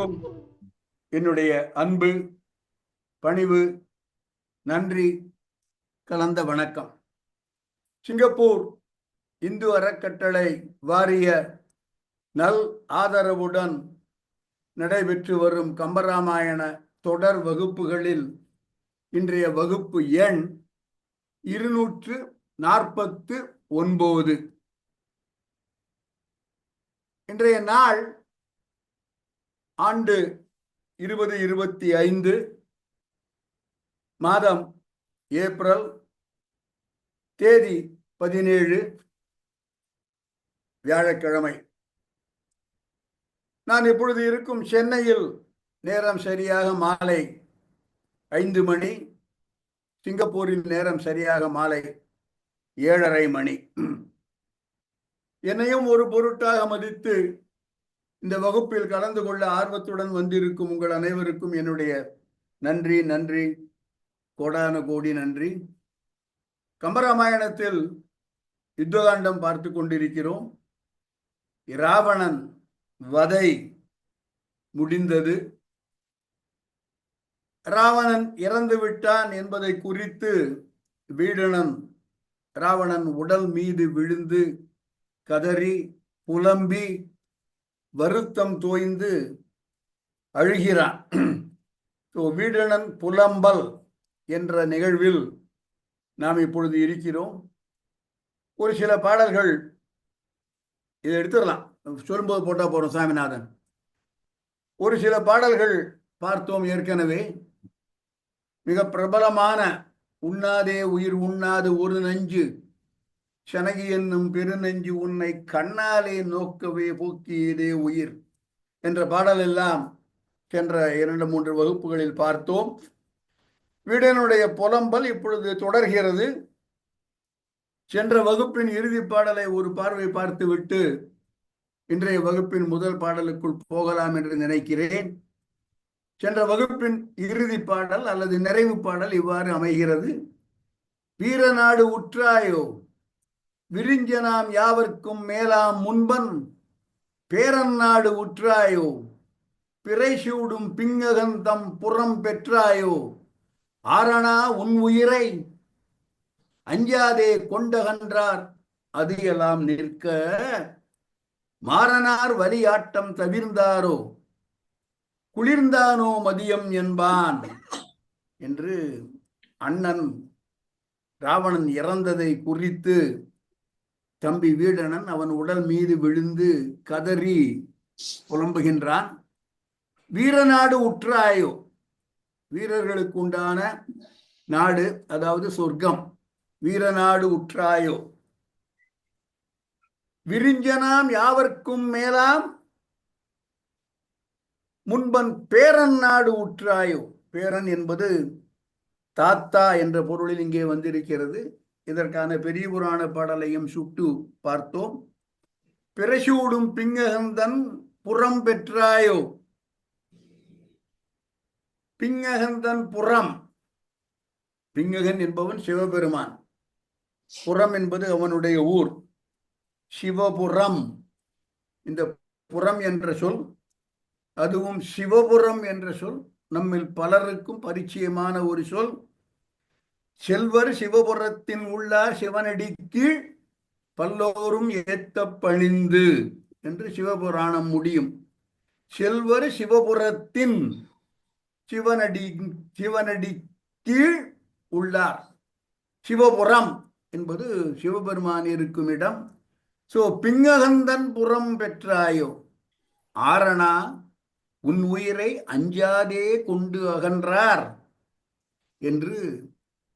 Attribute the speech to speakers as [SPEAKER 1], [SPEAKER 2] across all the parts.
[SPEAKER 1] அனைவருக்கும் என்னுடைய அன்பு, பணிவு, நன்றி கலந்த வணக்கம். சிங்கப்பூர் இந்து அறக்கட்டளை வாரிய நல் ஆதரவுடன் நடைபெற்று வரும் கம்பராமாயண தொடர் வகுப்புகளில் இன்றைய வகுப்பு எண் 249. இன்றைய நாள் ஆண்டு 2025, மாதம் ஏப்ரல், தேதி 17, வியாழக்கிழமை. நான் இப்பொழுது இருக்கும் சென்னையில் நேரம் சரியாக மாலை 5 மணி, சிங்கப்பூரின் நேரம் சரியாக மாலை 7:30 மணி. என்னையும் ஒரு பொருட்டாக மதித்து இந்த வகுப்பில் கலந்து கொள்ள ஆர்வத்துடன் வந்திருக்கும் உங்கள் அனைவருக்கும் என்னுடைய நன்றி நன்றி கோடான கோடி நன்றி. கம்பராமாயணத்தில் யுத்தகாண்டம் பார்த்து கொண்டிருக்கிறோம். இராவணன் வதை முடிந்தது. ராவணன் இறந்து விட்டான் என்பதை குறித்து வீடணன் ராவணன் உடல் மீது விழுந்து கதறி புலம்பி வருத்தம் தோய்ந்து அழுகிறான். வீடணன் புலம்பல் என்ற நிகழ்வில் நாம் இப்பொழுது இருக்கிறோம். ஒரு சில பாடல்கள் இதை எடுத்துடலாம், சொல்லும்போது போட்டா போறோம். சாமிநாதன், ஒரு சில பாடல்கள் பார்த்தோம் ஏற்கனவே. மிக பிரபலமான உண்ணாதே உயிர் உண்ணாது ஒரு நஞ்சு சனகி என்னும் பெருநெஞ்சு உன்னை கண்ணாலே நோக்கவே போக்கியதே உயிர் என்ற பாடல் எல்லாம் சென்ற 2-3 வகுப்புகளில் பார்த்தோம். வீடனுடைய புலம்பல் இப்பொழுது தொடர்கிறது. சென்ற வகுப்பின் இறுதி பாடலை ஒரு பார்வை பார்த்துவிட்டு இன்றைய வகுப்பின் முதல் பாடலுக்குள் போகலாம் என்று நினைக்கிறேன். சென்ற வகுப்பின் இறுதி பாடல் அல்லது நிறைவு பாடல் இவ்வாறு அமைகிறது. வீரநாடு உற்றாயோ விரிஞ்சனாம் யாவர்க்கும் மேலாம் முன்பன் பேரநாடு உற்றாயோ பிறை சூடும் பிங்ககந்தம் புறம் பெற்றாயோ ஆரணா உன் உயிரை அஞ்சாதே கொண்டகன்றார் அது எல்லாம் நிற்க மாறனார் வலியாட்டம் தவிர்ந்தாரோ குளிர்ந்தானோ மதியம் என்பான் என்று அண்ணன் ராவணன் இறந்ததை குறித்து தம்பி வீடணன் அவன் உடல் மீது விழுந்து கதறி புலம்புகின்றான். வீரநாடு உற்றாயோ, வீரர்களுக்கு உண்டான நாடு, அதாவது சொர்க்கம். வீரநாடு உற்றாயோ விரிஞ்சனாம் யாவர்க்கும் மேலாம் முன்பன் பேரன் நாடு உற்றாயோ. பேரன் என்பது தாத்தா என்ற பொருளில் இங்கே வந்திருக்கிறது. இதற்கான பெரிய புராண பாடலையும் சுட்டு பார்த்தோம். பிறைசூடும் பிங்ககந்தன் புறம் பெற்றாயோ. பிங்ககந்தன் புறம், பிங்ககன் என்பவன் சிவபெருமான், புறம் என்பது அவனுடைய ஊர், சிவபுரம். இந்த புறம் என்ற சொல், அதுவும் சிவபுரம் என்ற சொல் நம்மில் பலருக்கும் பரிச்சயமான ஒரு சொல். செல்வர் சிவபுரத்தின் உள்ளார் சிவனடி கீழ் பல்லோரும் ஏத்த பணிந்து என்று சிவபுராணம் முடியும். செல்வர் சிவபுரத்தின் சிவனடி கீழ் உள்ளார். சிவபுரம் என்பது சிவபெருமான் இருக்கும் இடம். பிங்ககந்தன் புறம் பெற்றாயோ ஆரணா உன் உயிரை அஞ்சாதே கொண்டு அகன்றார் என்று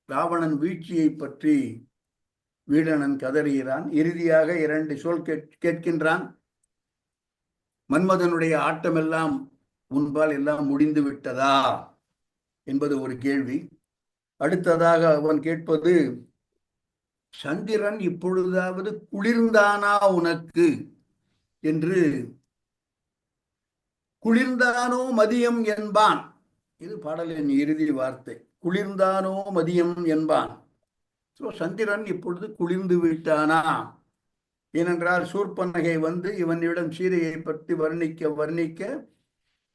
[SPEAKER 1] ராவணன் வீழ்ச்சியை பற்றி வீடணன் கதறுகிறான். இறுதியாக 2 சொல் கேட்கின்றான். மன்மதனுடைய ஆட்டமெல்லாம் உன்பால் எல்லாம் முடிந்து விட்டதா என்பது ஒரு கேள்வி. அடுத்ததாக அவன் கேட்பது, சந்திரன் இப்பொழுதாவது குளிர்ந்தானா உனக்கு என்று. குளிர்ந்தானோ மதியம் என்பான். இது பாடலின் இறுதி வார்த்தை. குளிர்ந்தானோ மதியம் என்பான். சந்திரன் இப்பொழுது குளிர்ந்து விட்டானா? ஏனென்றால் சூர்பனகை வந்து இவனிடம் சீதையை பற்றி வர்ணிக்க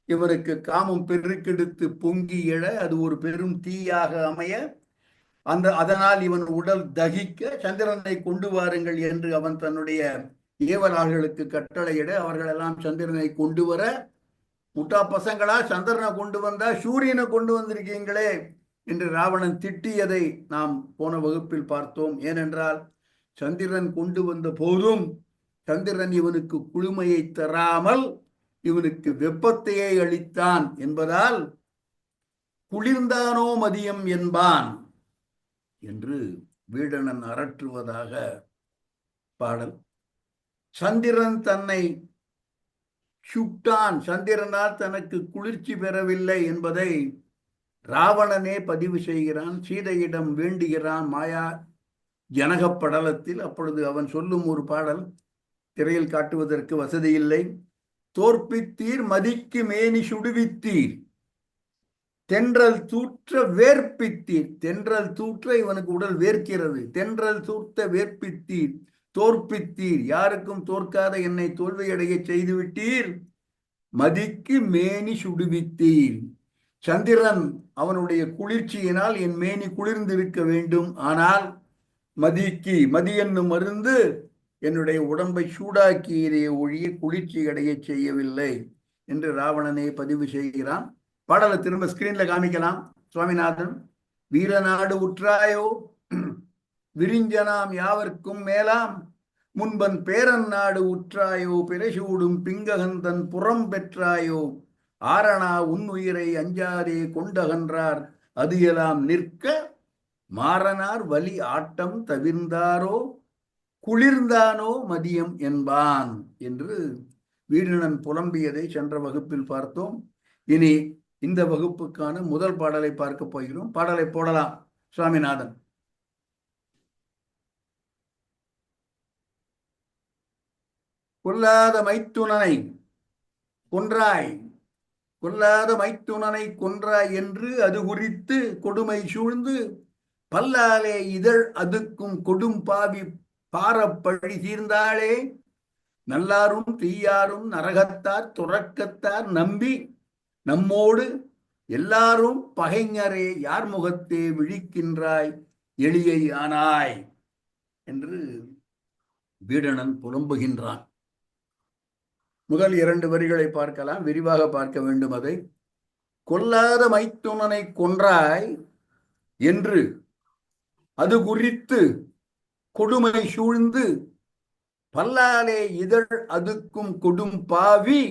[SPEAKER 1] இவனுக்கு காமம் பெருக்கெடுத்து பொங்கி எழ அது ஒரு பெரும் தீயாக அமைய அதனால் இவன் உடல் தகிக்க சந்திரனை கொண்டு வாருங்கள் என்று அவன் தன்னுடைய ஏவலாளர்களுக்கு கட்டளையிட அவர்களெல்லாம் சந்திரனை கொண்டு வர, முட்டா பசங்களா சந்திரனை கொண்டு வந்தா சூரியனை கொண்டு வந்திருக்கீங்களே என்று ராவணன் திட்டியதை நாம் போன வகுப்பில் பார்த்தோம். ஏனென்றால் சந்திரன் கொண்டு வந்த போதும் சந்திரன் இவனுக்கு குளுமையை தராமல் இவனுக்கு வெப்பத்தையே அளித்தான் என்பதால் குளிர்ந்தானோ மதியம் என்பான் என்று வீடணன் அரற்றுவதாக பாடல். சந்திரன் தன்னை சுட்டான், சந்திரனால் தனக்கு குளிர்ச்சி பெறவில்லை என்பதை ராவணனே பதிவு செய்கிறான். சீதையிடம் வேண்டுகிறான் மாயா ஜனக படலத்தில். அப்பொழுது அவன் சொல்லும் ஒரு பாடல் திரையில் காட்டுவதற்கு வசதி இல்லை. தோற்பித்தீர் மதிக்கு மேனி சுடுவித்தீர், தென்றல் தூற்ற வேர்ப்பித்தீர். தென்றல் தூற்ற இவனுக்கு உடல் வேர்க்கிறது. தென்றல் தூற்ற வேர்ப்பித்தீர், தோற்பித்தீர், யாருக்கும் தோற்காத என்னை தோல்வியடைய செய்துவிட்டீர். மதிக்கு மேனி சுடுவித்தீர். சந்திரன் அவனுடைய குளிர்ச்சியினால் என் மேனி குளிர்ந்திருக்க வேண்டும். ஆனால் மதிக்கு, மதி என்னும் மருந்து என்னுடைய உடம்பை சூடாக்கியதே ஒழிய குளிர்ச்சி அடைய செய்யவில்லை என்று ராவணனை பதிவு செய்கிறான். பாடலை திரும்ப ஸ்கிரீன்ல காமிக்கலாம். சுவாமிநாதன். வீரநாடு உற்றாயோ விரிஞ்சனாம் யாவர்க்கும் மேலாம், முன்பன் பேரன் நாடு உற்றாயோ பிறைசூடும் பிங்ககந்தன் புறம் பெற்றாயோ, ஆரணா உன்னுயிரை அஞ்சாதே கொண்டகன்றார் அது எல்லாம் நிற்க, மாறனார் வலி ஆட்டம் தவிர்ந்தாரோ குளிர்ந்தானோ மதியம் என்பான் என்று வீடணன் புலம்பியதை சென்ற வகுப்பில் பார்த்தோம். இனி இந்த வகுப்புக்கான முதல் பாடலை பார்க்க போகிறோம். பாடலை போடலாம். சுவாமிநாதன். கொல்லாத மைத்துனனை கொன்றாய், கொல்லாத மைத்துனனை கொன்றாய் என்று அது குறித்து கொடுமை சூழ்ந்து, பல்லாலே இதழ் அதுக்கும் கொடும் பாவி பாரப்பழி தீர்ந்தாளே, நல்லாரும் தீயாரும் நரகத்தார் துறக்கத்தார் நம்பி நம்மோடு எல்லாரும் பகைஞரே யார் முகத்தே விழிக்கின்றாய் எளியை ஆனாய் என்று வீடணன் புலம்புகின்றான். முதல் 2 வரிகளை பார்க்கலாம், விரிவாக பார்க்க வேண்டும். அதை கொல்லாத மைத்துனனை கொன்றாய் என்று அது குறித்து கொடுமை சூழ்ந்து, பல்லாலே இதழ் அதுக்கும் கொடும் பாவி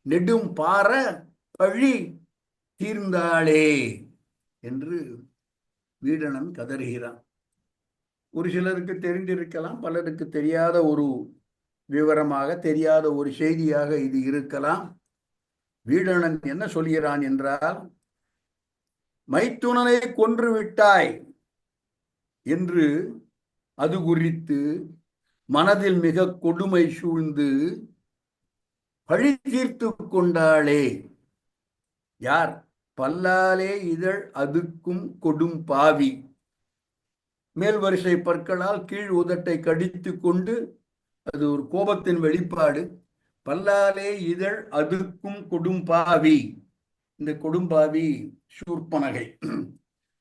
[SPEAKER 1] நெடும் பார பழி தீர்ந்தாளே என்று வீடணன் கதறுகிறான். ஒரு சிலருக்கு தெரிந்திருக்கலாம், பலருக்கு தெரியாத ஒரு விவரமாக, தெரியாத ஒரு செய்தியாக இது இருக்கலாம். வீடணன் என்ன சொல்கிறான் என்றால், மைத்துனனை கொன்று விட்டாய் என்று அது குறித்து மனதில் மிக கொடுமை சூழ்ந்து பழி தீர்த்து கொண்டாளே. யார்? பல்லாலே இதழ் அதுக்கும் கொடும் பாவி. மேல் வரிசை பற்களால் கீழ் உதட்டை கடித்து கொண்டு, அது ஒரு கோபத்தின் வெளிப்பாடு. பல்லாலே இதழ் அதுக்கும் கொடும் பாவி. இந்த கொடும்பாவி சூர்பனகை.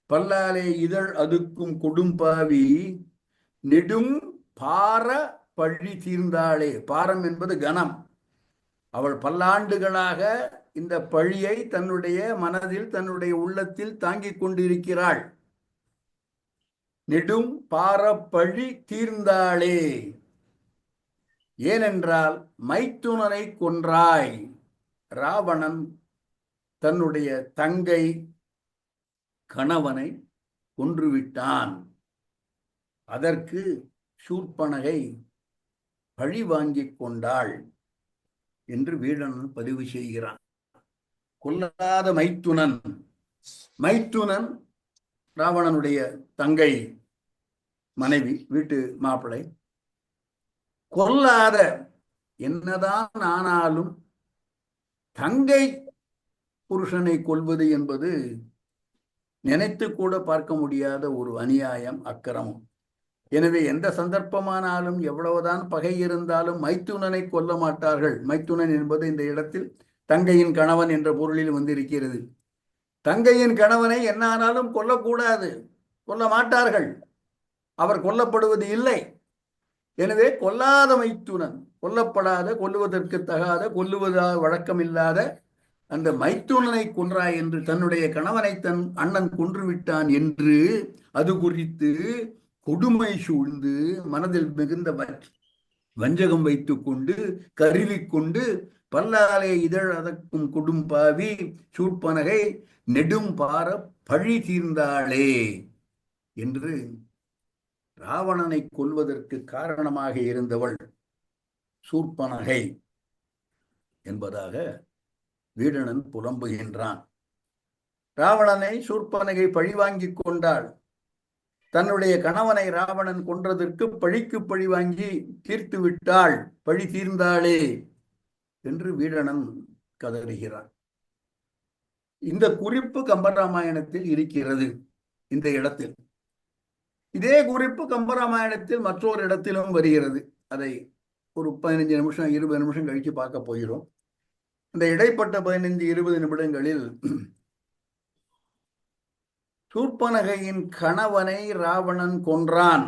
[SPEAKER 1] பல்லாலே இதழ் அதுக்கும் கொடும்பாவி நெடும் பார பழி தீர்ந்தாளே. பாரம் என்பது கனம். அவள் பல்லாண்டுகளாக இந்த பழியை தன்னுடைய மனதில், தன்னுடைய உள்ளத்தில் தாங்கிக் கொண்டிருக்கிறாள். நெடும் பார பழி தீர்ந்தாளே. ஏனென்றால் மைத்துனனை கொன்றாய். ராவணன் தன்னுடைய தங்கை கணவனை கொன்றுவிட்டான். அதற்கு சூர்பனகை பழி வாங்கிக் கொண்டாள் என்று வீடணன் பதிவு செய்கிறான். கொல்லாத மைத்துனன், மைத்துனன் ராவணனுடைய தங்கை மனைவி, வீட்டு மாப்பிள்ளை. கொல்லாத, என்னதான் ஆனாலும் தங்கை புருஷனை கொல்வது என்பது நினைத்து கூட பார்க்க முடியாத ஒரு அநியாயம், அக்கிரமம். எனவே எந்த சந்தர்ப்பமானாலும், எவ்வளவுதான் பகை இருந்தாலும் மைத்துனனை கொல்ல மாட்டார்கள். மைத்துனன் என்பது இந்த இடத்தில் தங்கையின் கணவன் என்ற பொருளில் வந்திருக்கிறது. தங்கையின் கணவனை என்ன ஆனாலும் கொல்லக்கூடாது, கொல்ல மாட்டார்கள், அவர் கொல்லப்படுவது இல்லை. எனவே கொல்லாத மைத்துனன், கொல்லப்படாத, கொல்லுவதற்கு தகாத, கொல்லுவதா வழக்கம் இல்லாத அந்த மைத்துனனை கொன்றாய் என்று, தன்னுடைய கணவனை தன் அண்ணன் கொன்று விட்டான் என்று அது குறித்து கொடுமை சூழ்ந்து மனதில் மிகுந்த வஞ்சகம் வைத்துக் கொண்டு கருவிக்கொண்டு பல்லாலே இதழ் அதற்கும் கொடும்பாவி சூழ்பனகை நெடும் பார பழி தீர்ந்தாளே என்று ராவணனை கொல்வதற்கு காரணமாக இருந்தவள் சூர்பனகை என்பதாக வீடணன் புலம்புகின்றான். ராவணனை சூர்பனகை பழிவாங்கி கொண்டாள். தன்னுடைய கணவனை ராவணன் கொன்றதற்கு பழிக்கு பழி வாங்கி தீர்த்து விட்டாள், பழி தீர்ந்தாளே என்று வீடணன் கதறுகிறான். இந்த குறிப்பு கம்பராமாயணத்தில் இருக்கிறது. இந்த இடத்தில் இதே குறிப்பு கம்பராமாயணத்தில் மற்றொரு இடத்திலும் வருகிறது. அதை ஒரு 15 நிமிஷம் 20 நிமிஷம் கழிச்சு பார்க்க போகிறோம். இந்த இடைப்பட்ட 15-20 நிமிடங்களில் சூர்பனகையின் கணவனை ராவணன் கொன்றான்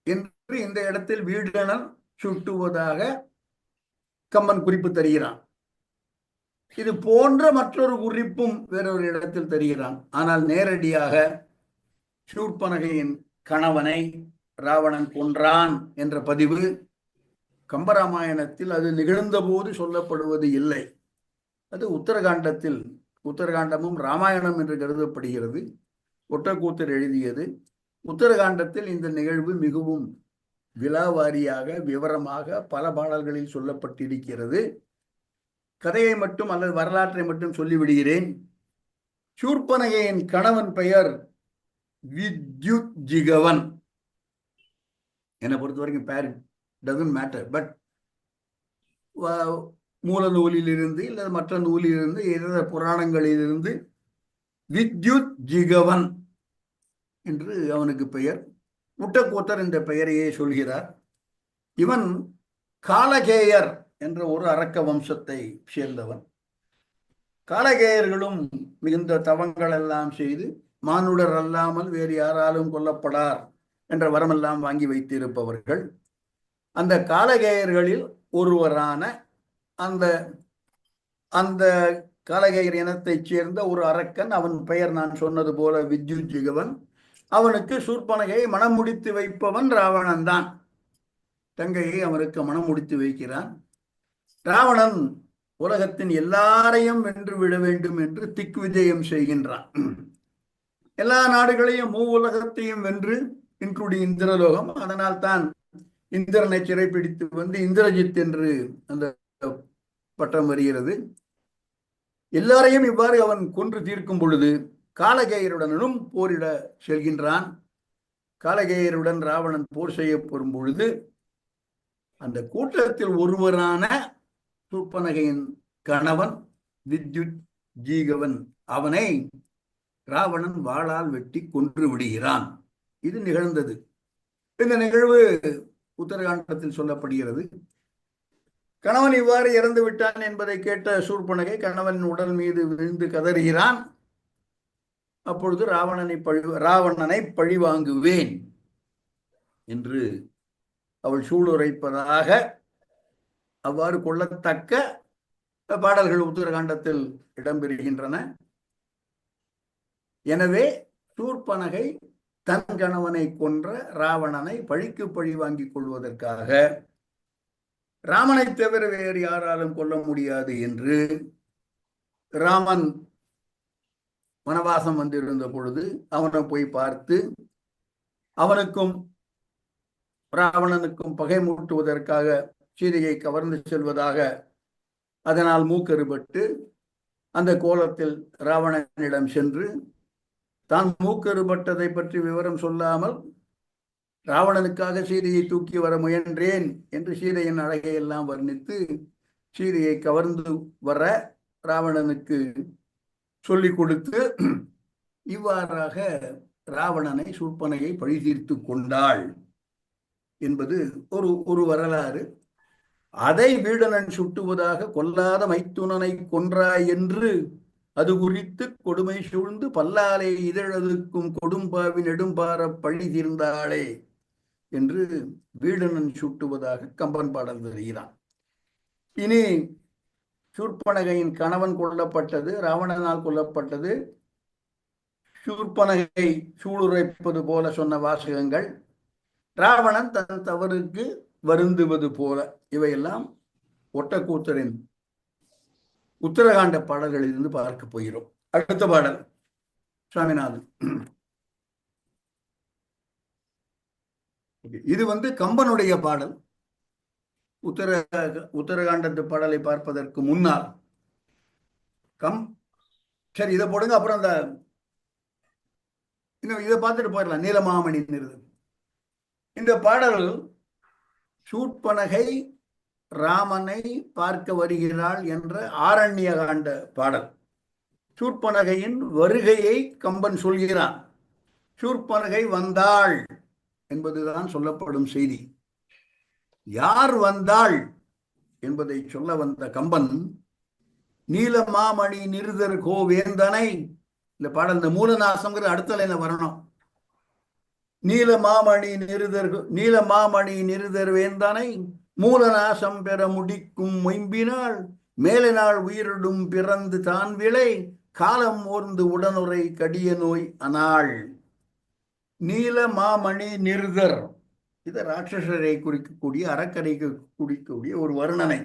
[SPEAKER 1] என்று இந்த இடத்தில் வீடணன் சுட்டுவதாக கம்பன் குறிப்பு தருகிறான். இது போன்ற மற்றொரு குறிப்பும் வேறொரு இடத்தில் தருகிறான். ஆனால் நேரடியாக சூர்பனகையின் கணவனை ராவணன் கொன்றான் என்ற பதிவு கம்பராமாயணத்தில் அது நிகழ்ந்த போது சொல்லப்படுவது இல்லை. அது உத்தரகாண்டத்தில், உத்தரகாண்டமும் ராமாயணம் என்று கருதப்படுகிறது, ஒட்டக்கூத்தர் எழுதியது. உத்தரகாண்டத்தில் இந்த நிகழ்வு மிகவும் விலாவாரியாக விவரமாக பல பாடல்களில் சொல்லப்பட்டிருக்கிறது. கதையை மட்டும் அல்லது வரலாற்றை மட்டும் சொல்லிவிடுகிறேன். சூர்பனகையின் கணவன் பெயர் வித்யுஜிகவன். என்னை பொறுத்த வரைக்கும் பேர் டசன்ட் மேட்டர். பட் மூல நூலிலிருந்து இல்லை மற்ற நூலிலிருந்து இதர புராணங்களிலிருந்து வித்யுஜிகவன் என்று அவனுக்கு பெயர். முட்டக்கூத்தர் இந்த பெயரையே சொல்கிறார். இவன் காலகேயர் என்ற ஒரு அரக்க வம்சத்தை சேர்ந்தவன். காலகேயர்களும் மிகுந்த தவங்கள் எல்லாம் செய்து மானுடர் அல்லாமல் வேறு யாராலும் கொல்லப்படார் என்ற வரமெல்லாம் வாங்கி வைத்திருப்பவர்கள். அந்த காலகேயர்களில் ஒருவரான அந்த அந்த காலகேயர் இனத்தைச் சேர்ந்த ஒரு அரக்கன், அவன் பெயர் நான் சொன்னது போல வித்யுஜிகவன். அவனுக்கு சூர்பனகையை மனம் முடித்து வைப்பவன் ராவணன் தான். தங்கையை அவனுக்கு மனம் முடித்து வைக்கிறான். ராவணன் உலகத்தின் எல்லாரையும் வென்று விட வேண்டும் என்று திக் விஜயம் செய்கின்றான். எல்லா நாடுகளையும் உலகத்தையும் வென்று, இன்க்ளூடிங் இந்திரலோகம். அதனால் தான் இந்திரனை சிறைப்பிடித்து வந்து இந்திரஜித் என்று அந்த பட்டம் வருகிறது. எல்லாரையும் இவ்வாறு அவன் கொன்று தீர்க்கும் பொழுது காலகேயருடனும் போரிட செல்கின்றான். காலகேயருடன் ராவணன் போர் செய்ய போரும் பொழுது அந்த கூட்டத்தில் ஒருவரான சூர்பனகையின் கணவன் வித்யுஜிகவன், அவனை ராவணன் வாளால் வெட்டி கொன்று விடுகிறான். இது நிகழ்ந்தது. இந்த நிகழ்வு உத்தரகாண்டத்தில் சொல்லப்படுகிறது. கணவன் இவ்வாறு இறந்து விட்டான் என்பதை கேட்ட சூர்பனகை கணவன் உடல் மீது விழுந்து கதறுகிறான். அப்பொழுது ராவணனை பழி வாங்குவேன் என்று அவள் சூளுரைப்பதாக அவ்வாறு கொள்ளத்தக்க பாடல்கள் உத்தரகாண்டத்தில் இடம்பெறுகின்றன. எனவே சூர்பனகை தன் கணவனை கொன்ற ராவணனை பழிக்கு பழி வாங்கிக் கொள்வதற்காக ராமனை தவிர வேறு யாராலும் கொல்ல முடியாது என்று ராமன் வனவாசம் வந்திருந்த பொழுது அவனை போய் பார்த்து அவனுக்கும் ராவணனுக்கும் பகை மூட்டுவதற்காக சீதையை கவர்ந்து செல்வதாக அதனால் மூக்கறுபட்டு அந்த கோலத்தில் ராவணனிடம் சென்று தான் மூக்கறுபட்டதை பற்றி விவரம் சொல்லாமல் ராவணனுக்காக சீதையை தூக்கி வர முயன்றேன் என்று சீதையின் அழகை எல்லாம் வர்ணித்து சீதையை கவர்ந்து வர ராவணனுக்கு சொல்லிக் கொடுத்து இவ்வாறாக ராவணனை சூர்பனகை பழி தீர்த்து கொண்டாள் என்பது ஒரு வரலாறு. அதை வீடனன் சுட்டுவதாக கொல்லாத மைத்துனனை கொன்றாய் என்று அது குறித்து கொடுமை சூழ்ந்து பல்லாலை இதழதுக்கும் கொடும்பாவி நெடும்பார பழி தீர்ந்தாளே என்று வீடனன் சுட்டுவதாக கம்பன் பாடல் தருகிறான். இனி சூர்பனகையின் கணவன் கொல்லப்பட்டது, ராவணனால் கொல்லப்பட்டது, சூர்பனகை சூளுரைப்பது போல சொன்ன வாசகங்கள், ராவணன் தன் தவறுக்கு வருந்துவது போல, இவையெல்லாம் ஒட்டக்கூத்தரின் உத்தரகாண்ட பாடல்களில் இருந்து பார்க்க போகிறோம். அடுத்த பாடல் சுவாமிநாதன். இது கம்பனுடைய பாடல். உத்தரகாண்டத்து பாடலை பார்ப்பதற்கு முன்னால் சரி இதை போடுங்க, அப்புறம் அந்த இன்னும் இதை பார்த்துட்டு போயிடலாம். நீலமாமணி நிறுது. இந்த பாடல் சூர்பனகை ராமனை பார்க்க வருகிறாள் என்ற ஆரண்ய காண்ட பாடல். சூர்பனகையின் வருகையை கம்பன் சொல்கிறான். சூர்பனகை வந்தாள் என்பதுதான் சொல்லப்படும் செய்தி. யார் வந்தாள் என்பதை சொல்ல வந்த கம்பன் நீலமாமணி நிருதர் கோவேந்தனை, இந்த பாடல் இந்த மூலநாசம்ங்கிற அடுத்த லைன்ல வரணும். நீலமாமணி நிருதர் வேந்தனை மூலநாசம் பெற முடிக்கும் மொயம்பினால் மேலே நாள் உயிரிடும் பிறந்து தான் விளை காலம் ஓர்ந்து உடனுரை கடிய நோய் அனாள். நீலமாமணி நிருதர், இது ராட்சசரை குறிக்கக்கூடிய அறக்கரைக்கு குறிக்கக்கூடிய ஒரு வர்ணனை.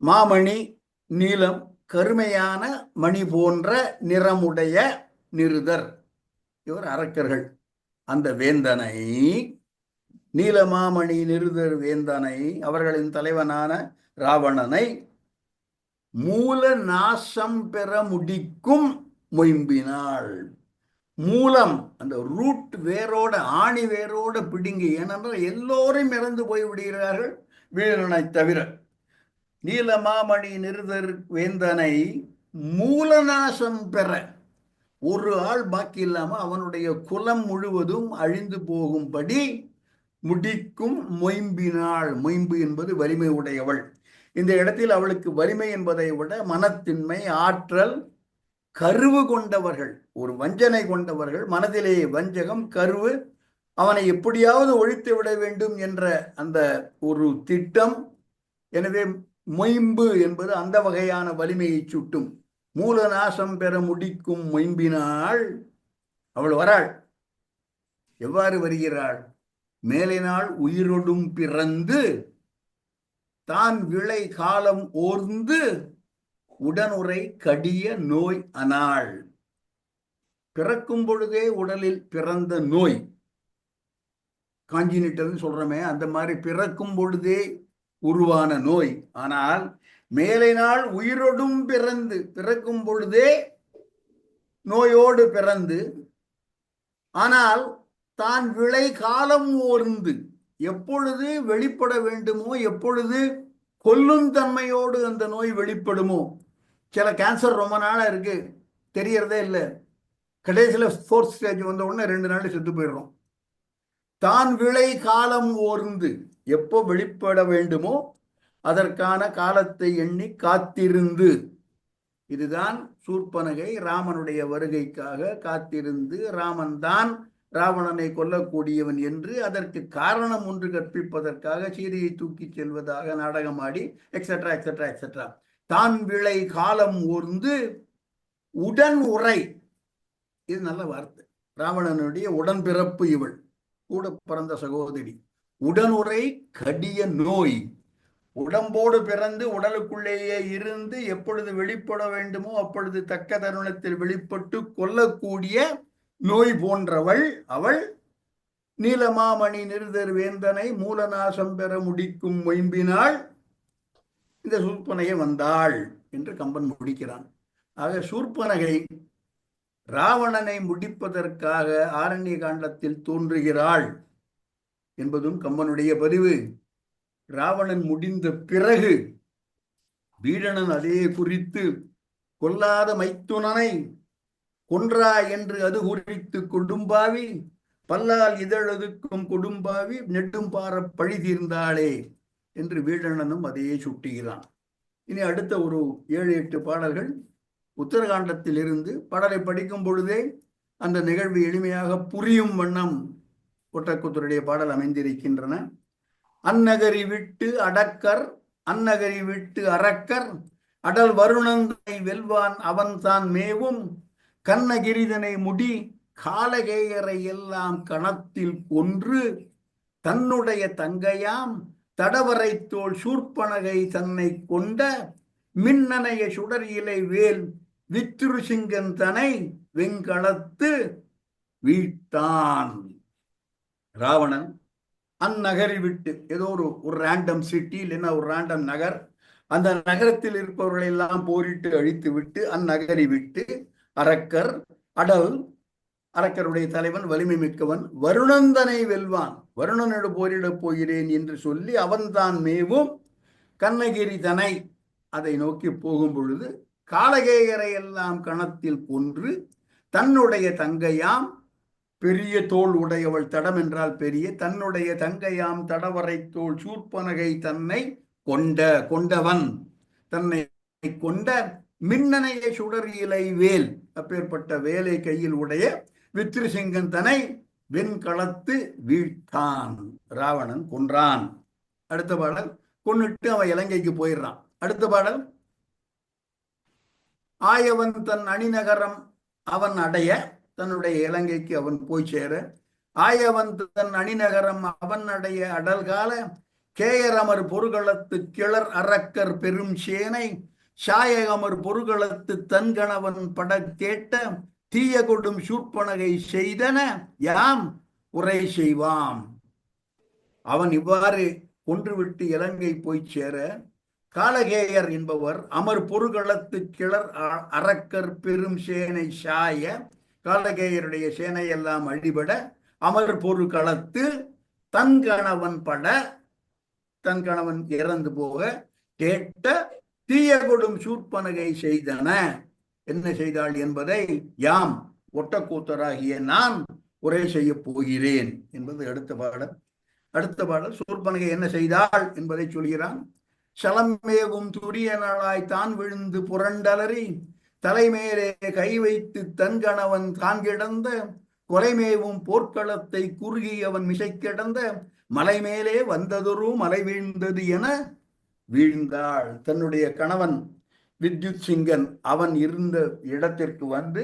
[SPEAKER 1] மாமணி நீலம், கருமையான மணி போன்ற நிறமுடைய நிருதர், இவர் அரக்கர்கள். அந்த வேந்தனை, நீலமாமணி நிருதர் வேந்தனை, அவர்களின் தலைவனான ராவணனை மூல நாசம் பெற முடிக்கும் மொயம்பினாள். மூலம், அந்த ரூட் வேரோட, ஆணி வேரோட பிடுங்கி, ஏனென்றால் எல்லோரும் இறந்து போய் விடுகிறார்கள் வீரனை தவிர. நீலமாமணி நிருதர் வேந்தனை மூலநாசம் பெற, ஒரு ஆள் பாக்கி இல்லாம அவனுடைய குலம் முழுவதும் அழிந்து போகும்படி முடிக்கும் மொயம்பினாள். மொயம்பு என்பது வலிமை உடையவள். இந்த இடத்தில் அவளுக்கு வலிமை என்பதை விட மனத்தின்மை, ஆற்றல், கருவு கொண்டவர்கள், ஒரு வஞ்சனை கொண்டவர்கள், மனதிலே வஞ்சகம், கருவு, அவனை எப்படியாவது ஒழித்து விட வேண்டும் என்ற அந்த ஒரு திட்டம். எனவே மொயம்பு என்பது அந்த வகையான வலிமையை சுட்டும். மூல நாசம் பெற முடிக்கும் மொயம்பினாள். அவள் வராள். எவ்வாறு வருகிறாள்? மேலை நாள் உயிரொடும் பிறந்து தான் விளை காலம் ஓர்ந்து உடனுரை கடிய நோய் அனாள். பிறக்கும் பொழுதே உடலில் பிறந்த நோய், காஞ்சினிட்டல்னு சொல்றமே, அந்த மாதிரி பிறக்கும் பொழுதே உருவான நோய். ஆனால் மேலை நாள் உயிரோடும் பிறந்து, பிறக்கும் பொழுதே நோயோடு பிறந்து, ஆனால் தான் விளை காலம் ஓர்ந்து, எப்பொழுது வெளிப்பட வேண்டுமோ, எப்பொழுது கொல்லும் தன்மையோடு அந்த நோய் வெளிப்படுமோ. சில கேன்சர் ரொம்ப நாளா இருக்கு, தெரியறதே இல்லை, கடைசியில் 4th ஸ்டேஜ் வந்த உடனே 2 நாள் செத்து போயிடுறோம். தான் விளை காலம் ஓர்ந்து, எப்போ வெளிப்பட வேண்டுமோ அதற்கான காலத்தை எண்ணி காத்திருந்து, இதுதான் சூர்பனகை ராமனுடைய வருகைக்காக காத்திருந்து, ராமன் தான் ராவணனை கொல்லக்கூடியவன் என்று அதற்கு காரணம் ஒன்று கற்பிப்பதற்காக சீதையை தூக்கி செல்வதாக நாடகமாடி எக்ஸெட்ரா எக்ஸெட்ரா எக்ஸெட்ரா. தான் விளை காலம் ஓர்ந்து உடன் உரை, இது நல்ல வார்த்தை. ராவணனுடைய உடன்பிறப்பு இவள், கூட பிறந்த சகோதரி. உடனுரை கடிய நோய், உடம்போடு பிறந்து உடலுக்குள்ளேயே இருந்து எப்பொழுது வெளிப்பட வேண்டுமோ அப்பொழுது தக்க தருணத்தில் வெளிப்பட்டு கொல்லக்கூடிய நோய் போன்றவள் அவள். நீலமாமணி நிருதர் வேந்தனை மூலநாசம் பெற முடிக்கும் மொயம்பினாள். இந்த சூர்பனகை வந்தாள் என்று கம்பன் முடிக்கிறான். ஆக சூர்பனகை ராவணனை முடிப்பதற்காக ஆரண்ய காண்டத்தில் தோன்றுகிறாள் என்பதும் கம்பனுடைய பதிவு. ராவணன் முடிந்த பிறகு வீடணன் அதே குறித்து கொல்லாத மைத்துனனை கொன்றா என்று அது குறித்து கொடும்பாவி பல்லால் இதழதுக்கும் கொடும்பாவி நெடும் பார பழி தீர்ந்தாளே என்று வீடணனும் அதையே சுட்டுகிறான். இனி அடுத்த ஒரு 7-8 பாடல்கள் உத்தரகாண்டத்தில் இருந்து பாடலை படிக்கும் பொழுதே அந்த நிகழ்வு எளிமையாக புரியும் வண்ணம் ஒட்டக்கூத்தருடைய பாடல் அமைந்திருக்கின்றன. அந்நகரி விட்டு அடக்கர், அந்நகரி விட்டு அரக்கர், அடல் வருணந்தனை வெல்வான் அவன் தான் மேவும், கண்ணகிரிதனை முடி காலகேயரை எல்லாம் கணத்தில் கொன்று, தன்னுடைய தங்கையாம் தடவரை தோல் சூர்பனகை தன்னை கொண்ட, மின்னனைய சுடர் இலை வேல் வித்துருசிங்கன் தனை வெண்களத்து வீழ்த்தான். ராவணன் அந்நகரை விட்டு, ஏதோ ஒரு ரேண்டம் சிட்டி இல்லைன்னா ஒரு ரேண்டம் நகர், அந்த நகரத்தில் இருப்பவர்களை எல்லாம் போரிட்டு அழித்து விட்டு, அந்நகரை விட்டு அரக்கர், அடல் அரக்கருடைய தலைவன் வலிமை மிக்கவன், வருணந்தனை வெல்வான், வருணனோடு போரிடப் போகிறேன் என்று சொல்லி அவன்தான் மேவும், கண்ணகிரி தனை அதை நோக்கி போகும் பொழுது காலகேயரை எல்லாம் கணத்தில் கொன்று, தன்னுடைய தங்கையாம் பெரிய தோல் உடையவள், தடம் என்றால் பெரிய, தன்னுடைய தங்கையாம் தடவரை தோல் சூர்பனகை தன்னை கொண்டவன், தன்னை கொண்ட மின்னனைய சுடர் இலை வேல், அப்பேற்பட்ட வேலை கையில் உடைய வித்ருசிங்கன் தனை வெண்களத்து வீழ்த்தான். ராவணன் கொன்றான். அடுத்த பாடல் கொன்னுட்டு அவன் இலங்கைக்கு போயிடுறான். அடுத்த பாடல் ஆயவன் தன் அணிநகரம் அவன் அடைய, தன்னுடைய இலங்கைக்கு அவன் போய் சேர, ஆயவன் தன் அணிநகரம் அவன் அடைய அடல்கால கேயரமர் பொருகளத்து கிளர் அரக்கர் பெரும் சேனை சாயகமர் பொருகளத்து தன்கணவன் பட கேட்ட தீய கொடும் சூர்பனகை செய்தன யாம் உரை செய்வாம். அவன் இவ்வாறு கொன்றுவிட்டு இலங்கை போய் சேர, காலகேயர் என்பவர் அமர் பொருகளத்து கிளர் அரக்கர் பெரும் சேனை சாய, காலகேயருடைய சேனையெல்லாம் அழிபட, அமர் பொருகளத்து தன் கணவன் பட, தன் கணவன் இறந்து போக கேட்ட தீய கொடும் சூர்பனகை செய்தன, என்ன செய்தாள் என்பதை யாம் ஒட்டக்கூத்தராகிய நான் உரை செய்ய போகிறேன் என்பது அடுத்த பாடல். அடுத்த பாடல் சூர்பனகை என்ன செய்தாள் என்பதை சொல்கிறான். சலமேவும் துரிய நாளாய் தான் விழுந்து புரண்டலறி, தலைமேலே கை வைத்து தன் கணவன் தான் கிடந்த, கொலைமேவும் போர்க்களத்தை குறுகியவன் மிசை கிடந்த, மலை மேலே வந்ததொரு மலை வீழ்ந்தது என வீழ்ந்தாள். தன்னுடைய கணவன் வித்யுத் சிங்கன் அவன் இருந்த இடத்திற்கு வந்து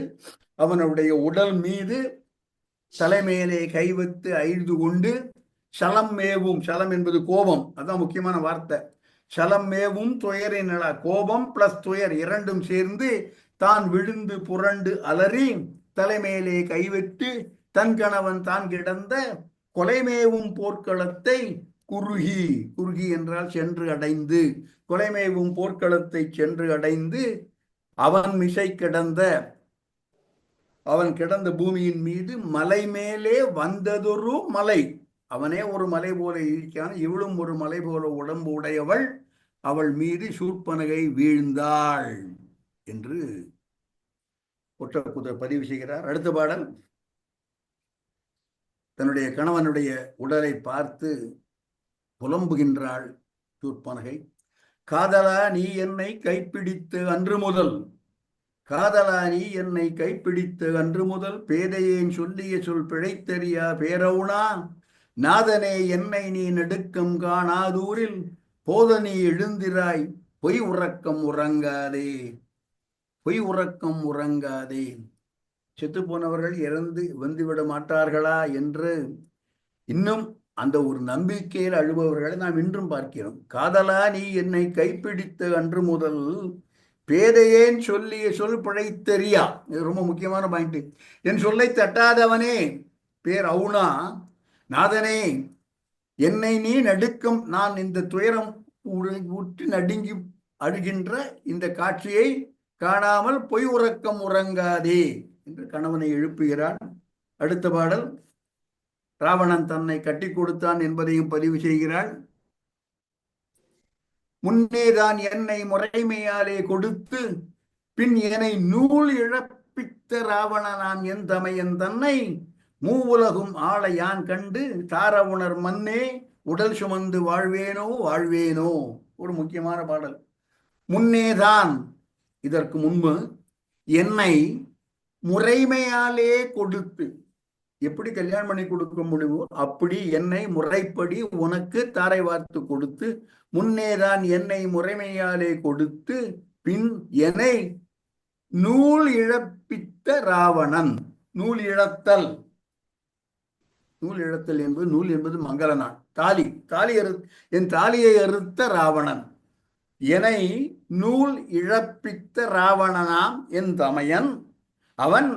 [SPEAKER 1] அவனுடைய உடல் மீது தலைமேலே கை வைத்து அழிந்து கொண்டு, சலம் மேவும், சலம் என்பது கோபம், அதான் முக்கியமான வார்த்தை, சலம் மேவும் துயரின் நிலா, கோபம் பிளஸ் துயர் இரண்டும் சேர்ந்து தான் விழுந்து புரண்டு அலறி தலைமேலே கைவிட்டு தன் கணவன் தான் கிடந்த, கொலைமேவும் போர்க்களத்தை குறுகி, குறுகி என்றால் சென்று அடைந்து, கொலைமேவும் போர்க்களத்தை சென்று அடைந்து, அவன் மிசை கிடந்த, அவன் கிடந்த பூமியின் மீது மலை மேலே வந்ததொரு மலை, அவனே ஒரு மலை போல இருக்கான், இவளும் ஒரு மலை போல உடம்பு உடையவள், அவள் மீது சூர்பனகை வீழ்ந்தாள் என்று ஒட்டக்கூத்தர் பதிவு செய்கிறார். அடுத்த பாடல் தன்னுடைய கணவனுடைய உடலை பார்த்து புலம்புகின்றாள் சூர்பனகை. காதலா நீ என்னை கைப்பிடித்து அன்று முதல், காதலா நீ என்னை கைப்பிடித்து அன்று முதல், பேதையேன் சொல்லிய சொல் பிழைத்தறியா பேரவுனா, நாதனே என்னை நீ நெடுக்கம் காணாதூரில், போத நீ எழுந்திராய் பொய் உறக்கம் உறங்காதே, பொய் உறக்கம் உறங்காதே, செத்து போனவர்கள் இறந்து வந்துவிட மாட்டார்களா என்று இன்னும் அந்த ஒரு நம்பிக்கையில் அழுபவர்களை நாம் இன்றும் பார்க்கிறோம். காதலா நீ என்னை கைப்பிடித்து அன்று முதல், பேதையேன் சொல்லிய சொல் பிழைத்தறியா, இது ரொம்ப முக்கியமான பாயிண்ட், என் சொல்லை தட்டாதவனே பேர் அவுனா, நாதனே என்னை நீ நடுக்கம், நான் இந்த துயரம் உற்று நடுங்கி அழுகின்ற இந்த காட்சியை காணாமல் பொய் உறக்கம் உறங்காதே என்று கணவனை எழுப்புகிறான். அடுத்த பாடல் ராவணன் தன்னை கட்டி கொடுத்தான் என்பதையும் பதிவு செய்கிறாள். முன்னேதான் என்னை முறைமையாலே கொடுத்து பின் என்னை நூல் இழப்பித்த ராவணனான் என் தமையன் தன்னை மூவுலகும் ஆளை யான் கண்டு தார உணர் மன்னே உடல் சுமந்து வாழ்வேனோ வாழ்வேனோ. ஒரு முக்கியமான பாடல். முன்னேதான், இதற்கு முன்பு என்னை முறைமையாலே கொடுத்து, எப்படி கல்யாணம் பண்ணி கொடுக்க முடியுமோ அப்படி என்னை முறைப்படி உனக்கு தாரை வார்த்து கொடுத்து, முன்னேதான் என்னை முறைமையாலே கொடுத்து, பின் என்னை நூல் இழப்பித்த ராவணன். நூல் இழத்தல், நூல் இழத்தல் என்பது, நூல் என்பது மங்கள நாள். தாலி, என் தாலியை அறுத்த ராவணன், என்னை நூல் இழப்பித்த ராவணனாம் என் தமையன், அவன்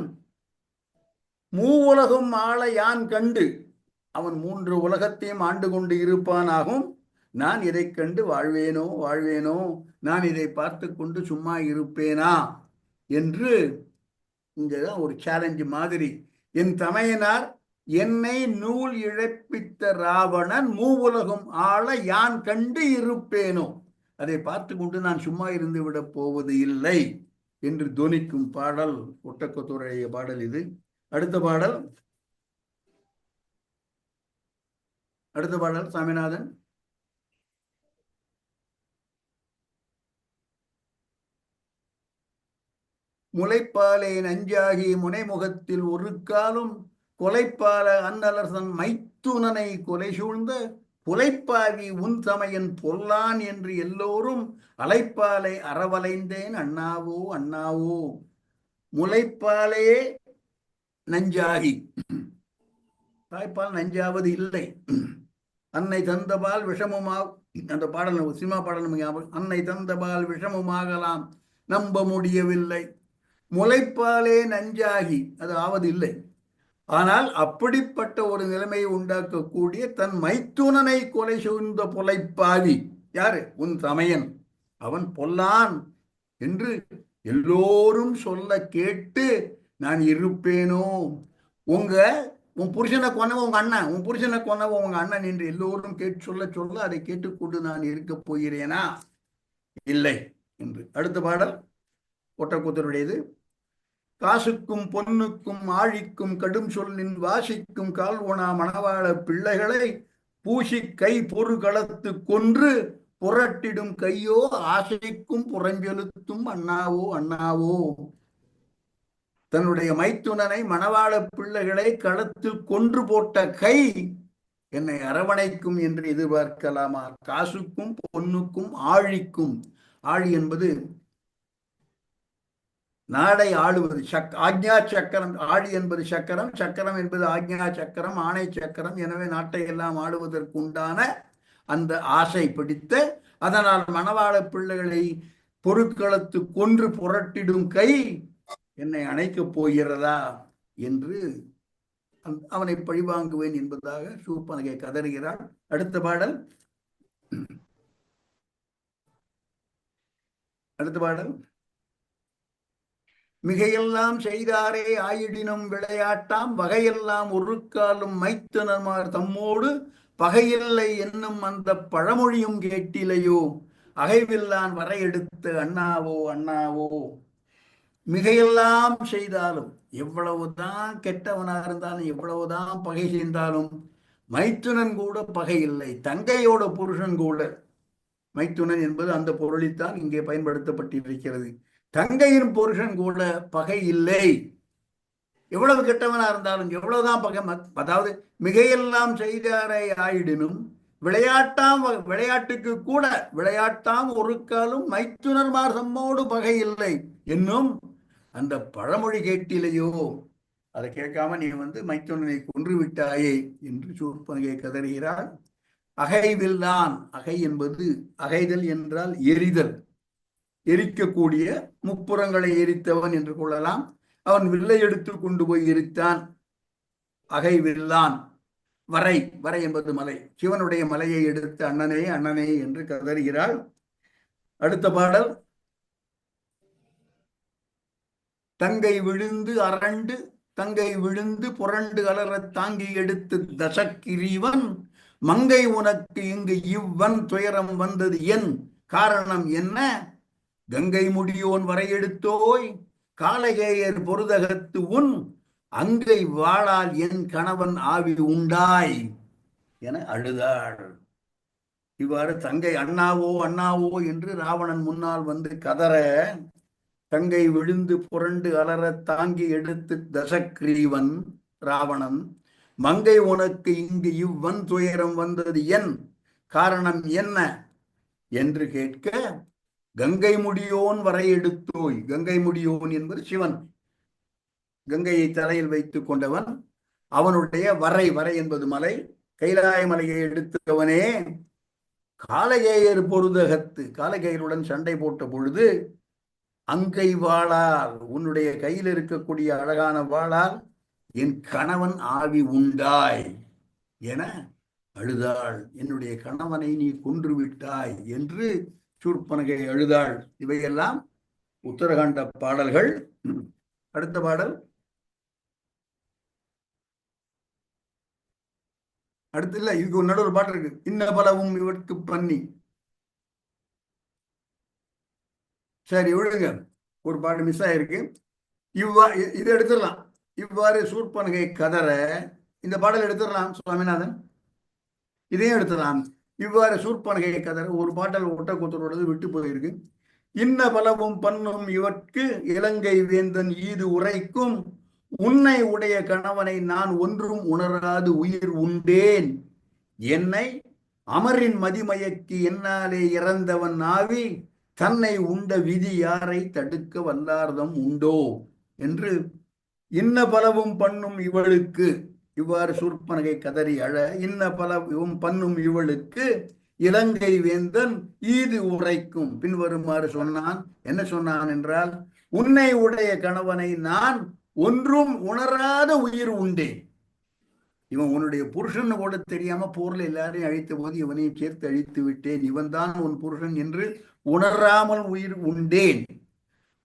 [SPEAKER 1] மூவுலகும் ஆள யான் கண்டு, அவன் 3 உலகத்தையும் ஆண்டு கொண்டு இருப்பானாகும். நான் இதை கண்டு வாழ்வேனோ வாழ்வேனோ, நான் இதை பார்த்து கொண்டு சும்மா இருப்பேனா என்று இங்கதான் ஒரு சேலஞ்சு மாதிரி. என் தமையனார் என்னை நூல் இழப்பித்த ராவணன் மூவுலகம் ஆள யான் கண்டு இருப்பேனோ, அதை பார்த்து கொண்டு நான் சும்மா இருந்து விட போவது இல்லை என்று துணிக்கும் பாடல் ஒட்டக்கத்தோருடைய பாடல் இது. அடுத்த பாடல் சாமிநாதன். முளைப்பாலே நஞ்சாகி முனைமுகத்தில் ஒரு காலும் கொலைப்பால அன்னலர்சன் மைத்துனனை கொலை சூழ்ந்த புலைப்பாவி உன் தமையன் பொல்லான் என்று எல்லோரும் அலைப்பாலை அறவலைந்தேன் அண்ணாவோ அண்ணாவோ. முளைப்பாலே நஞ்சாகி, தாய்ப்பால் நஞ்சாவது இல்லை. அன்னை தந்தபால் விஷமுமா, அந்த பாடல் சினிமா பாடல், அன்னை தந்தபால் விஷமுமாகலாம் நம்ப முடியவில்லை. முளைப்பாலே நஞ்சாகி அது ஆவது இல்லை. ஆனால் அப்படிப்பட்ட ஒரு நிலைமையை உண்டாக்கக்கூடிய தன் மைத்துனனை கொலை சூழ்ந்த புலைப்பாவி யாரு? உன் தமையன், அவன் பொல்லான் என்று எல்லோரும் சொல்ல கேட்டு நான் இருப்பேனோ. உன் புருஷனை கொன்னவன் உங்க அண்ணன், உன் புருஷனை கொன்னவன் உங்க அண்ணன் என்று எல்லோரும் சொல்ல சொல்ல அதை கேட்டுக்கொண்டு நான் இருக்க போகிறேனா? இல்லை என்று. அடுத்த பாடல் ஒட்டக்கூத்தருடையது. காசுக்கும் பொன்னுக்கும் ஆழிக்கும் கடும் சொல்லின் வாசிக்கும் கால்வனா மணவாள பிள்ளைகளை பூசி கை பொறுகளத்து கொன்று புரட்டிடும் கையோ ஆசைக்கும் புறஞ்செலுத்தும் அண்ணாவோ அண்ணாவோ. தன்னுடைய மைத்துனனை மணவாள பிள்ளைகளை களத்தில் கொன்று போட்ட கை என்னை அரவணைக்கும் என்று எதிர்பார்க்கலாமா? காசுக்கும் பொன்னுக்கும் ஆழிக்கும், ஆழி என்பது நாடை ஆளுவது, ஆக்ஞா சக்கரம். ஆழி என்பது சக்கரம், சக்கரம் என்பது ஆக்ஞா சக்கரம், ஆணை சக்கரம். எனவே நாட்டை எல்லாம் ஆளுவதற்கு உண்டான அந்த ஆசை பிடித்த, அதனால் மணவாள பிள்ளைகளை பொருட்களத்து கொன்று புரட்டிடும் கை என்னை அணைக்கப் போகிறதா என்று அவனை பழிவாங்குவேன் என்பதாக சூர்பனகை கதறுகிறாள். அடுத்த பாடல் மிகையெல்லாம் செய்தாரே ஆயிடினும் விளையாட்டாம் வகையெல்லாம் ஒரு காலும் மைத்துனர்மார் தம்மோடு பகையில்லை என்னும் அந்த பழமொழியும் கேட்டிலையோ. அகைவில்லான் வரையெடுத்து அண்ணாவோ அண்ணாவோ. மிகையெல்லாம் செய்தாலும், எவ்வளவுதான் கெட்டவனாக இருந்தாலும், எவ்வளவுதான் பகை செய்தாலும், மைத்துனன் கூட பகை இல்லை. தங்கையோட புருஷன் கூட, மைத்துனன் என்பது அந்த பொருளித்தான் இங்கே பயன்படுத்தப்பட்டிருக்கிறது. தங்கையின் புருஷன் கூட பகை இல்லை. எவ்வளவு கெட்டவனா இருந்தாலும், எவ்வளவுதான் பகை, அதாவது மிகையெல்லாம் செய்தாரை ஆயிடினும் விளையாட்டுக்கு கூட விளையாட்டாம் ஒரு காலும் மைத்துனர்மார் தம்மோடு பகை இல்லை என்னும் அந்த பழமொழி கேட்டிலையோ. அதை கேட்காம நீ மைத்துனனை கொன்று விட்டாயே என்று சூர்பனகை கதறுகிறாள். அகைவில்தான், அகை என்பது அகைதல் என்றால் எரிதல், எரிக்கக்கூடிய, முப்புறங்களை எரித்தவன் என்று கொள்ளலாம். அவன் வில்லை எடுத்து கொண்டு போய் எரித்தான். அகைவில்லான். வரை, வரை என்பது மலை, சிவனுடைய மலையை எடுத்து அண்ணனே அண்ணனே என்று கதறுகிறாள். அடுத்த பாடல் தங்கை விழுந்து அரண்டு, தங்கை விழுந்து புரண்டு அலற தாங்கி எடுத்து தசக்கிரீவன் மங்கை உனக்கு இங்கு இவ்வன் துயரம் வந்தது என் காரணம் என்ன? கங்கை முடியோன் வரையெடுத்தோய் காலகேயர் பொருதகத்து உன் அங்கை வாழால் என் கணவன் ஆவி உண்டாய் என அழுதாள். இவ்வாறு தங்கை அண்ணாவோ அண்ணாவோ என்று ராவணன் முன்னால் வந்து கதற, தங்கை விழுந்து புரண்டு அலற தாங்கி எடுத்து தசக்ரீவன் ராவணன், மங்கை உனக்கு இங்கு இவ்வன் துயரம் வந்தது என் காரணம் என்ன என்று கேட்க, கங்கை முடியோன் வரை எடுத்தோய். கங்கை முடியோன் என்பது சிவன், கங்கையை தலையில் வைத்துக் கொண்டவன். அவனுடைய வரை, வரை என்பது மலை, கைலாய மலையை எடுத்தவனே, காலகேயர் பொருதகத்து, காலகேயருடன் சண்டை போட்ட பொழுது அங்கை வாளால், உன்னுடைய கையில் இருக்கக்கூடிய அழகான வாளால் என் கணவன் ஆவி உண்டாய் என அழுதாள். என்னுடைய கணவனை நீ கொன்று விட்டாய் என்று சூர்பனகை அழுதாள். இவையெல்லாம் உத்தரகாண்ட பாடல்கள். அடுத்த பாடல், அடுத்து இல்ல, இதுக்கு ஒரு நடுவில் பாட்டு இருக்கு, இன்ன பலவும் இவருக்கு பண்ணி. சரி விழுங்க, ஒரு பாட்டு மிஸ் ஆயிருக்கு. இது எடுத்துடலாம். இவ்வாறு சூர்பனகை கதற, இந்த பாடல் எடுத்துடலாம் சுவாமிநாதன், இதையும் எடுத்துடலாம். இவ்வாறு சூர்பனகை கதற, ஒரு பாடல் ஒட்டக்கூத்தரோடது விட்டு போயிருக்கு. இன்ன பலவும் பண்ணும் இவற்கு இலங்கை வேந்தன் ஈது உரைக்கும், உன்னை உடைய கணவனை நான் ஒன்றும் உணராது உயிர் உண்டேன். என்னை அமரின் மதிமயக்கி என்னாலே இறந்தவன் ஆவி தன்னை உண்ட விதி யாரை தடுக்க வல்லார்தம் உண்டோ என்று இன்ன பலவும் பண்ணும் இவளுக்கு, இவ்வாறு சூர்பனகை கதறி அழ, இன்ன பலவும் பண்ணும் இவளுக்கு இலங்கை வேந்தன் ஈது உரைக்கும் பின்வருமாறு சொன்னான். என்ன சொன்னான் என்றால், உன்னை உடைய கணவனை நான் ஒன்றும் உணராத உயிர் உண்டேன். இவன் உன்னுடைய புருஷன் கூட தெரியாம போர்ல எல்லாரையும் அழித்த போது இவனையும் சேர்த்து அழித்து விட்டேன், இவன் தான் உன் புருஷன் என்று உணராமல் உயிர் உண்டேன்.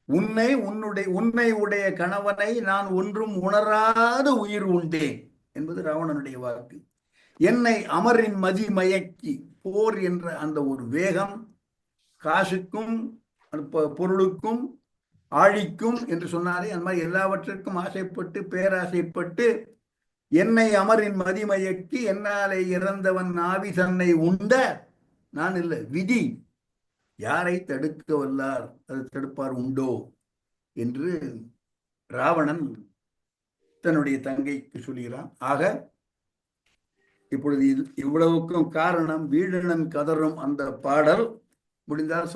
[SPEAKER 1] உன்னை உடைய கணவனை நான் ஒன்றும் உணராத உயிர் உண்டேன் என்பது ராவணனுடைய வாக்கு. என்னை அமரின் மதி மயக்கி, போர் என்ற அந்த ஒரு வேகம், காசுக்கும் பொருளுக்கும் ஆழிக்கும் என்று சொன்னாரே, அந்த மாதிரி எல்லாவற்றிற்கும் ஆசைப்பட்டு பேராசைப்பட்டு என்னை அமரின் மதிமயக்கி என்னாலே இறந்தவன் ஆவி தன்னை உண்ட, நான் இல்லை விதி யாரை தடுக்க வல்லார், அது தடுப்பார் உண்டோ என்று ராவணன் தன்னுடைய தங்கைக்கு சொல்கிறான். ஆக இப்பொழுது இவ்வளவுக்கும் காரணம் வீழனன் கதறும் அந்த பாடல். முடிந்தால்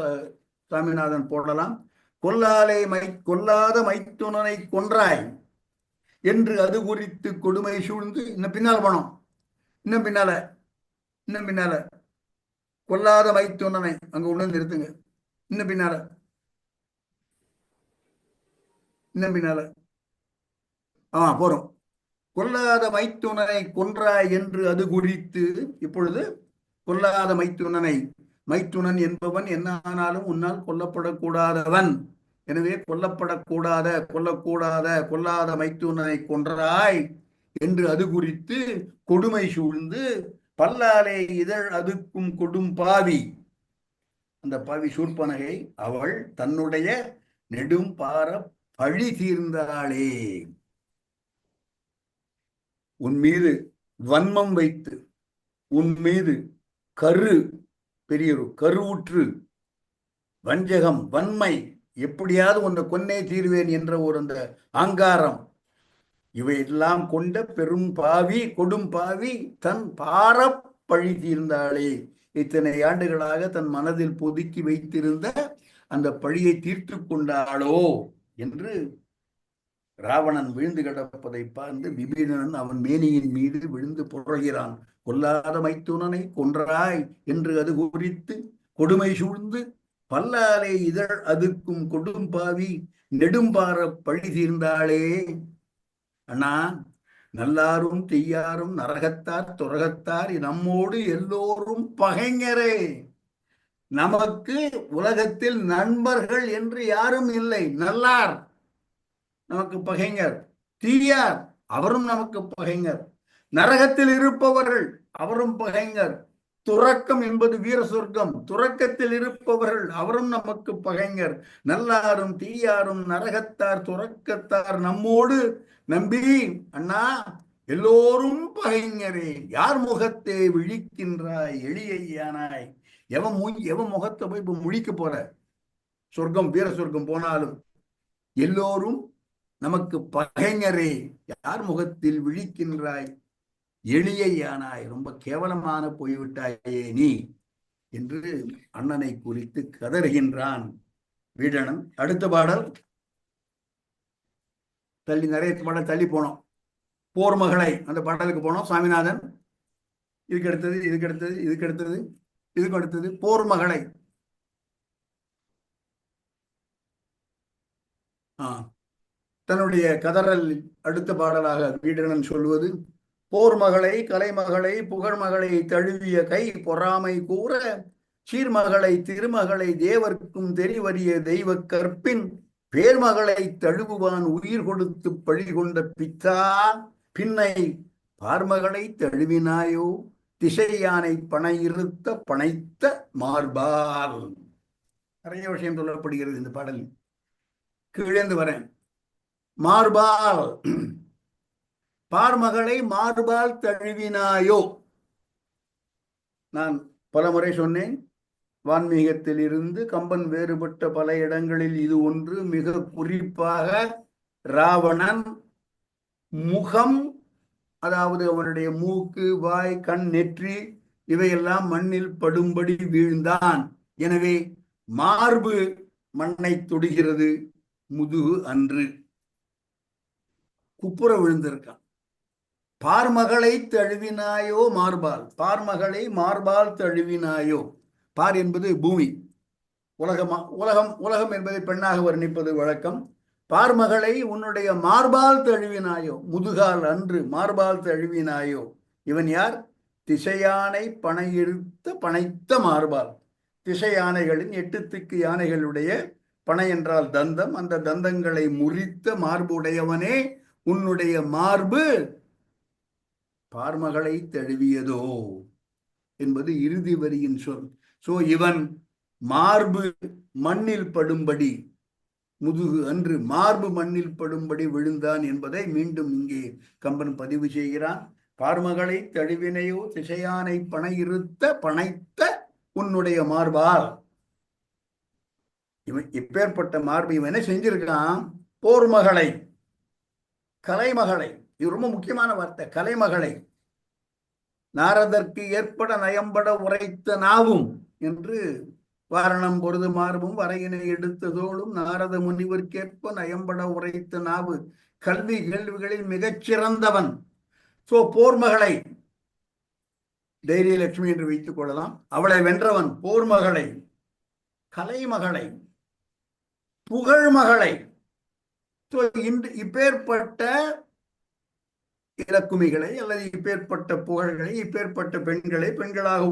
[SPEAKER 1] சாமிநாதன் போடலாம். கொல்லாத மைத்துனனை கொன்றாய் என்று அது குறித்து கொடுமை சூழ்ந்து, இன்னும் பின்னால போனோம், இன்னும் பின்னால கொல்லாத மைத்துனனை அங்க உணர்ந்து நிறுத்துங்க. இன்னும் பின்னால போறோம். கொல்லாத மைத்துனனை கொன்றாய் என்று அது குறித்து, இப்பொழுது கொல்லாத மைத்துனன் என்பவன் என்ன ஆனாலும் உன்னால் கொல்லப்படக்கூடாதவன். எனவே கொல்லாத மைத்துனனை கொன்றாய் என்று அது குறித்து கொடுமை சூழ்ந்து, பல்லாலே இதழ் அதுக்கும் கொடும் பாவி, அந்த பாவி சூர்பனகை அவள் தன்னுடைய நெடும் பார பழி தீர்ந்தாளே. உன் மீது வன்மம் வைத்து, உன் மீது கருவுற்று வஞ்சகம், வன்மை, எப்படியாவது உன்னை கொன்னே தீர்வேன் என்ற ஒரு அந்த ஆங்காரம், இவையெல்லாம் கொண்ட பெரும் பாவி, கொடும் பாவி தன் பார பழி தீர்ந்தாளே. இத்தனை ஆண்டுகளாக தன் மனதில் பொதுக்கி வைத்திருந்த அந்த பழியை தீர்த்து கொண்டாளோ என்று ராவணன் விழுந்து கிடப்பதை பார்த்து விபீடனன் அவன் மேனியின் மீது விழுந்து புரள்கிறான். கொல்லாத மைத்துனனை கொன்றாய் என்று அது குறித்து கொடுமை சூழ்ந்து, பல்லாலே இதழ் அதுக்கும் கொடும் பாவி நெடும்பார பழி தீர்ந்தாளே. அண்ணா, நல்லாரும் தீயாரும் நரகத்தார் துரகத்தார் நம்மோடு எல்லோரும் பகைஞரே. நமக்கு உலகத்தில் நண்பர்கள் என்று யாரும் இல்லை. நல்லார் நமக்கு பகைஞர், தீயார் அவரும் நமக்கு பகைஞர், நரகத்தில் இருப்பவர்கள் அவரும் பகைஞர், துறக்கம் என்பது வீர சொர்க்கம், துறக்கத்தில் இருப்பவர்கள் அவரும் நமக்கு பகைஞர், நல்லாரும் தீயாரும் நரகத்தார் துறக்கத்தார் நம்மோடு நம்பி. அண்ணா, எல்லோரும் பகைஞரே, யார் முகத்தை விழிக்கின்றாய் எளியானாய். எவன் முகத்தை போய் இப்ப முழிக்க போற? சொர்க்கம், வீர சொர்க்கம் போனாலும் எல்லோரும் நமக்கு பகைஞரே, யார் முகத்தில் விழிக்கின்றாய் எளியானாய், ரொம்ப கேவலமான போய்விட்டாயே நீ என்று அண்ணனை குறித்து கதறுகின்றான் வீடணன். அடுத்த பாடல் தள்ளி, நிறைய பாடல் தள்ளி போனோம். போர் மகளை அந்த பாடலுக்கு போனோம். சாமிநாதன், இதுக்கு அடுத்தது, இதுக்கு அடுத்தது, இதுக்கு அடுத்தது, இதுக்கு அடுத்தது போர் மகளை. தன்னுடைய கதறல் அடுத்த பாடலாக வீடணன் சொல்வது, போர் மகளை கலைமகளை புகழ்மகளை தழுவிய கை பொறாமை கூற, சீர்மகளை திருமகளை தேவர்க்கும் தெரிவறிய தெய்வ கற்பின் பேர்மகளை தழுவுவான் உயிர் கொடுத்து பழி கொண்ட பித்தா, பின்னை பார்மகளை தழுவினாயோ திசையானை பனையிருத்த பனைத்த மார்பால். நிறைய விஷயம் சொல்லப்படுகிறது இந்த பாடலில். கீழேந்து வரேன். மார்பால், பார்மகளை மார்பால் தழுவினாயோ. நான் பல முறை சொன்னேன், வான்மீகத்தில் இருந்து கம்பன் வேறுபட்ட பல இடங்களில் இது ஒன்று. மிக குறிப்பாக ராவணன் முகம், அதாவது அவனுடைய மூக்கு, வாய், கண், நெற்றி இவையெல்லாம் மண்ணில் படும்படி வீழ்ந்தான். எனவே மார்பு மண்ணை தொடுகிறது, முதுகு அன்று. குப்புற விழுந்திருக்கான். பார்மகளை தழுவினாயோ மார்பால், பார்மகளை மார்பால் தழுவினாயோ. பார் என்பது பூமி, உலகம் என்பதை பெண்ணாக வர்ணிப்பது வழக்கம். பார்மகளை உன்னுடைய மார்பால் தழுவினாயோ, முதுகால் அன்று மார்பால் தழுவினாயோ. இவன் யார்? திசையானை பனையிருத்த பனைத்த மார்பால். திசை யானைகளின் 8 திக்கு யானைகளுடைய பனை என்றால் தந்தம், அந்த தந்தங்களை முறித்த மார்பு உடையவனே, உன்னுடைய மார்பு பார்மகளை தழுவியதோ என்பது இறுதி வரியின் சொல். சோ இவன் மார்பு மண்ணில் படும்படி, முதுகு அன்று மார்பு மண்ணில் படும்படி விழுந்தான் என்பதை மீண்டும் இங்கே கம்பன் பதிவு செய்கிறான். பார்மகளை தழுவினையோ திசையானை பனையிருத்த பனைத்த உன்னுடைய மார்பால். இவன் இப்பேற்பட்ட மார்பு இவன் என்ன செஞ்சிருக்கான்? போர் மகளை, கலைமகளை, இது ரொம்ப முக்கியமான வார்த்தை, கலைமகளை. நாரதற்கு ஏற்பட நயம்பட உரைத்த நாவும் என்று வாரணம் பொருது மார்பும் வரையினை எடுத்த தோளும் நாரத முனிவர்க்கேற்ப நயம்பட உரைத்த நாவு, கல்வி கேள்விகளில் மிகச்சிறந்தவன். சோ போர்மகளை தைரியலட்சுமி என்று வைத்துக் கொள்ளலாம். அவளை வென்றவன். போர்மகளை, கலைமகளை, புகழ்மகளை. இப்பேற்பட்ட இலக்குமிகளை அல்லது இப்பேற்பட்ட புகழ்களை, இப்பேற்பட்ட பெண்களை பெண்களாக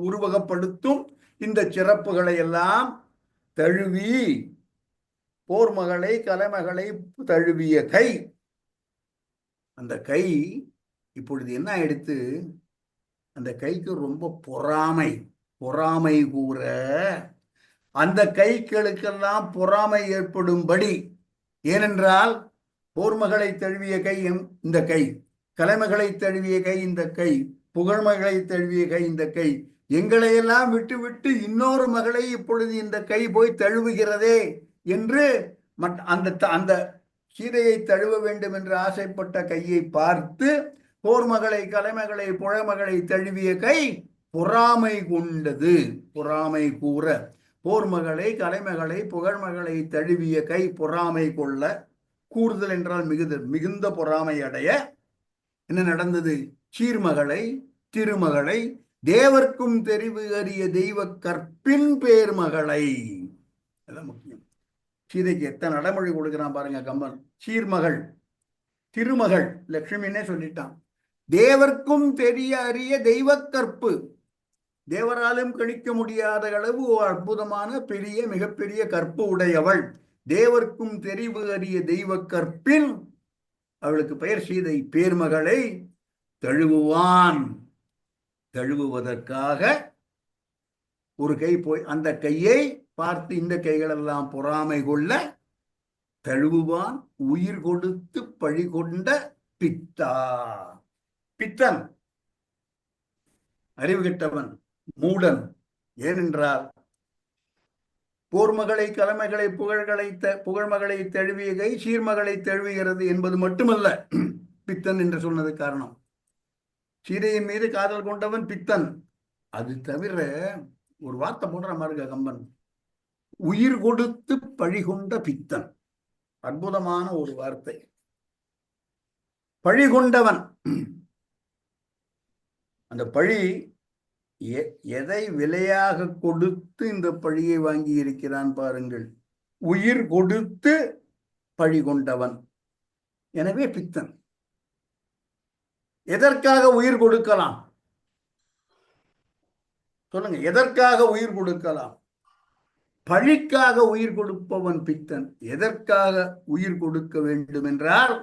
[SPEAKER 1] உருவகப்படுத்தும் இந்த சிறப்புகளை எல்லாம் தழுவி, போர்மகளை கலைமகளை தழுவிய கை. அந்த கை இப்பொழுது என்ன எடுத்து, அந்த கைக்கு ரொம்ப பொறாமை கூற, அந்த கைகளுக்கெல்லாம் பொறாமை ஏற்படும்படி. ஏனென்றால் போர்மகளை தழுவிய கை இந்த கை, கலைமகளை தழுவிய கை இந்த கை, புகழ்மகளை தழுவிய கை இந்த கை, எங்களையெல்லாம் விட்டு விட்டு இன்னொரு மகளை இப்பொழுது இந்த கை போய் தழுவுகிறதே என்று அந்த சீதையை தழுவ வேண்டும் என்று ஆசைப்பட்ட கையை பார்த்து, போர்மகளை கலைமகளை புகழ்மகளை தழுவிய கை பொறாமை கொண்டது. பொறாமை கூற, போர்மகளை கலைமகளை புகழ்மகளை தழுவிய கை பொறாமை கொள்ள, கூறுதல் என்றால் மிகுந்த பொறாமை அடைய என்ன நடந்தது? சீர்மகளை திருமகளை தேவர்க்கும் தெரிவு அறிய தெய்வ கற்பின் பேர்மகளை. அதான் முக்கியம். சீதைக்கு எத்தனை நடைமொழி கொடுக்கிறான் பாருங்க கம்பன். சீர்மகள், திருமகள், லட்சுமின்னே சொல்லிட்டான். தேவர்க்கும் தெரிய அறிய தெய்வ கற்பு, தேவராலும் கணிக்க முடியாத அளவு அற்புதமான பெரிய மிகப்பெரிய கற்பு உடையவள். தேவர்க்கும் தெரிவு அறிய தெய்வ கற்பில், அவளுக்கு பெயர் சீதை. பேர்மகளை தழுவுவான். தழுவுவதற்காக ஒரு கை போய் அந்த கையை பார்த்து இந்த கைகளெல்லாம் பொறாமை கொள்ள தழுவுவான். உயிர் கொடுத்து பழி கொண்ட பித்தா. பித்தன் அறிவு கெட்டவன், மூடன். ஏனென்றால் போர்மகளை, கலமைகளை, புகழ்மகளை தழுவிய கை சீர்மகளை தழுவுகிறது என்பது மட்டுமல்ல பித்தன் என்று சொன்னது காரணம். சீதையின் மீது காதல் கொண்டவன் பித்தன். அது தவிர ஒரு வார்த்தை போடுற மாதிரி கம்பன், உயிர் கொடுத்து பழி கொண்ட பித்தன். அற்புதமான ஒரு வார்த்தை. பழி கொண்டவன். அந்த பழி எதை விலையாக கொடுத்து இந்த பழியை வாங்கி இருக்கிறான் பாருங்கள். உயிர் கொடுத்து பழி கொண்டவன். எனவே பித்தன். எதற்காக உயிர் கொடுக்கலாம் சொல்லுங்க? எதற்காக உயிர் கொடுக்கலாம்? பழிக்காக உயிர் கொடுப்பவன் பித்தன். எதற்காக உயிர் கொடுக்க வேண்டும் என்றால்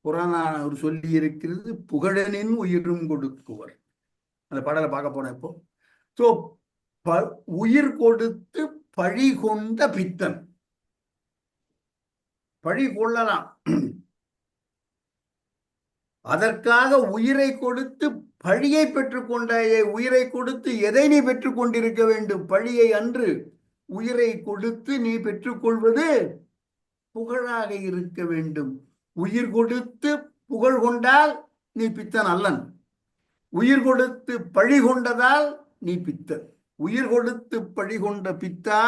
[SPEAKER 1] புறநானூறு சொல்லி இருக்கிறது, புகழனின் உயிரும் கொடுக்குவர். அந்த பாடலை பார்க்க போன இப்போ. ஸோ உயிர் கொடுத்து பழி கொண்ட பித்தன். பழி கொள்ளலாம், அதற்காக உயிரை கொடுத்து பழியை பெற்றுக்கொண்டாயே. உயிரை கொடுத்து எதை நீ பெற்றுக் கொண்டிருக்க வேண்டும்? பழியை அன்று. உயிரை கொடுத்து நீ பெற்றுக்கொள்வது புகழாக இருக்க வேண்டும். உயிர் கொடுத்து புகழ் கொண்டால் நீ பித்தன் அல்லன். உயிர் கொடுத்து பழி கொண்டதால் நீ பித்தன். உயிர் கொடுத்து பழி கொண்ட பித்தா,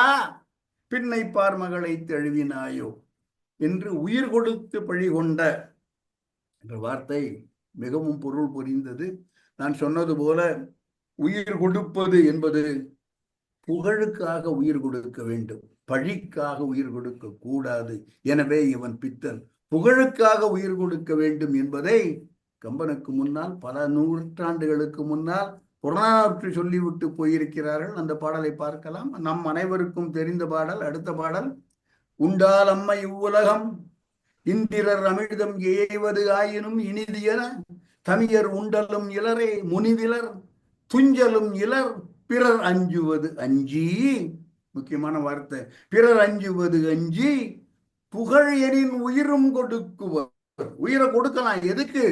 [SPEAKER 1] பின்னை பார்மகளை தழுவினாயோ என்று உயிர் கொடுத்து பழி கொண்ட என்ற வார்த்தை மிகவும் பொருள் புரிந்தது. நான் சொன்னது போல உயிர் கொடுப்பது என்பது புகழுக்காக உயிர் கொடுக்க வேண்டும், பழிக்காக உயிர் கொடுக்க கூடாது. எனவே இவன் பித்தன். புகழுக்காக உயிர் கொடுக்க வேண்டும் என்பதை கம்பனுக்கு முன்னால், பல நூற்றாண்டுகளுக்கு முன்னால் புறநானூற்று சொல்லிவிட்டு போயிருக்கிறார்கள். அந்த பாடலை பார்க்கலாம். நம் அனைவருக்கும் தெரிந்த பாடல். அடுத்த பாடல், உண்டால் அம்மை இவ்வுலகம் இந்திரர் அமிழ்தம் ஏய்வது ஆயினும் இனிதியன தமியர் உண்டலும் இலரே முனிவிலர் துஞ்சலும் இலர் பிறர் அஞ்சுவது அஞ்சி. முக்கியமான வார்த்தை, பிறர் அஞ்சுவது அஞ்சி புகழ் எனின் உயிரும் கொடுக்குவர். உயிரை கொடுக்கலாம். எதுக்கு?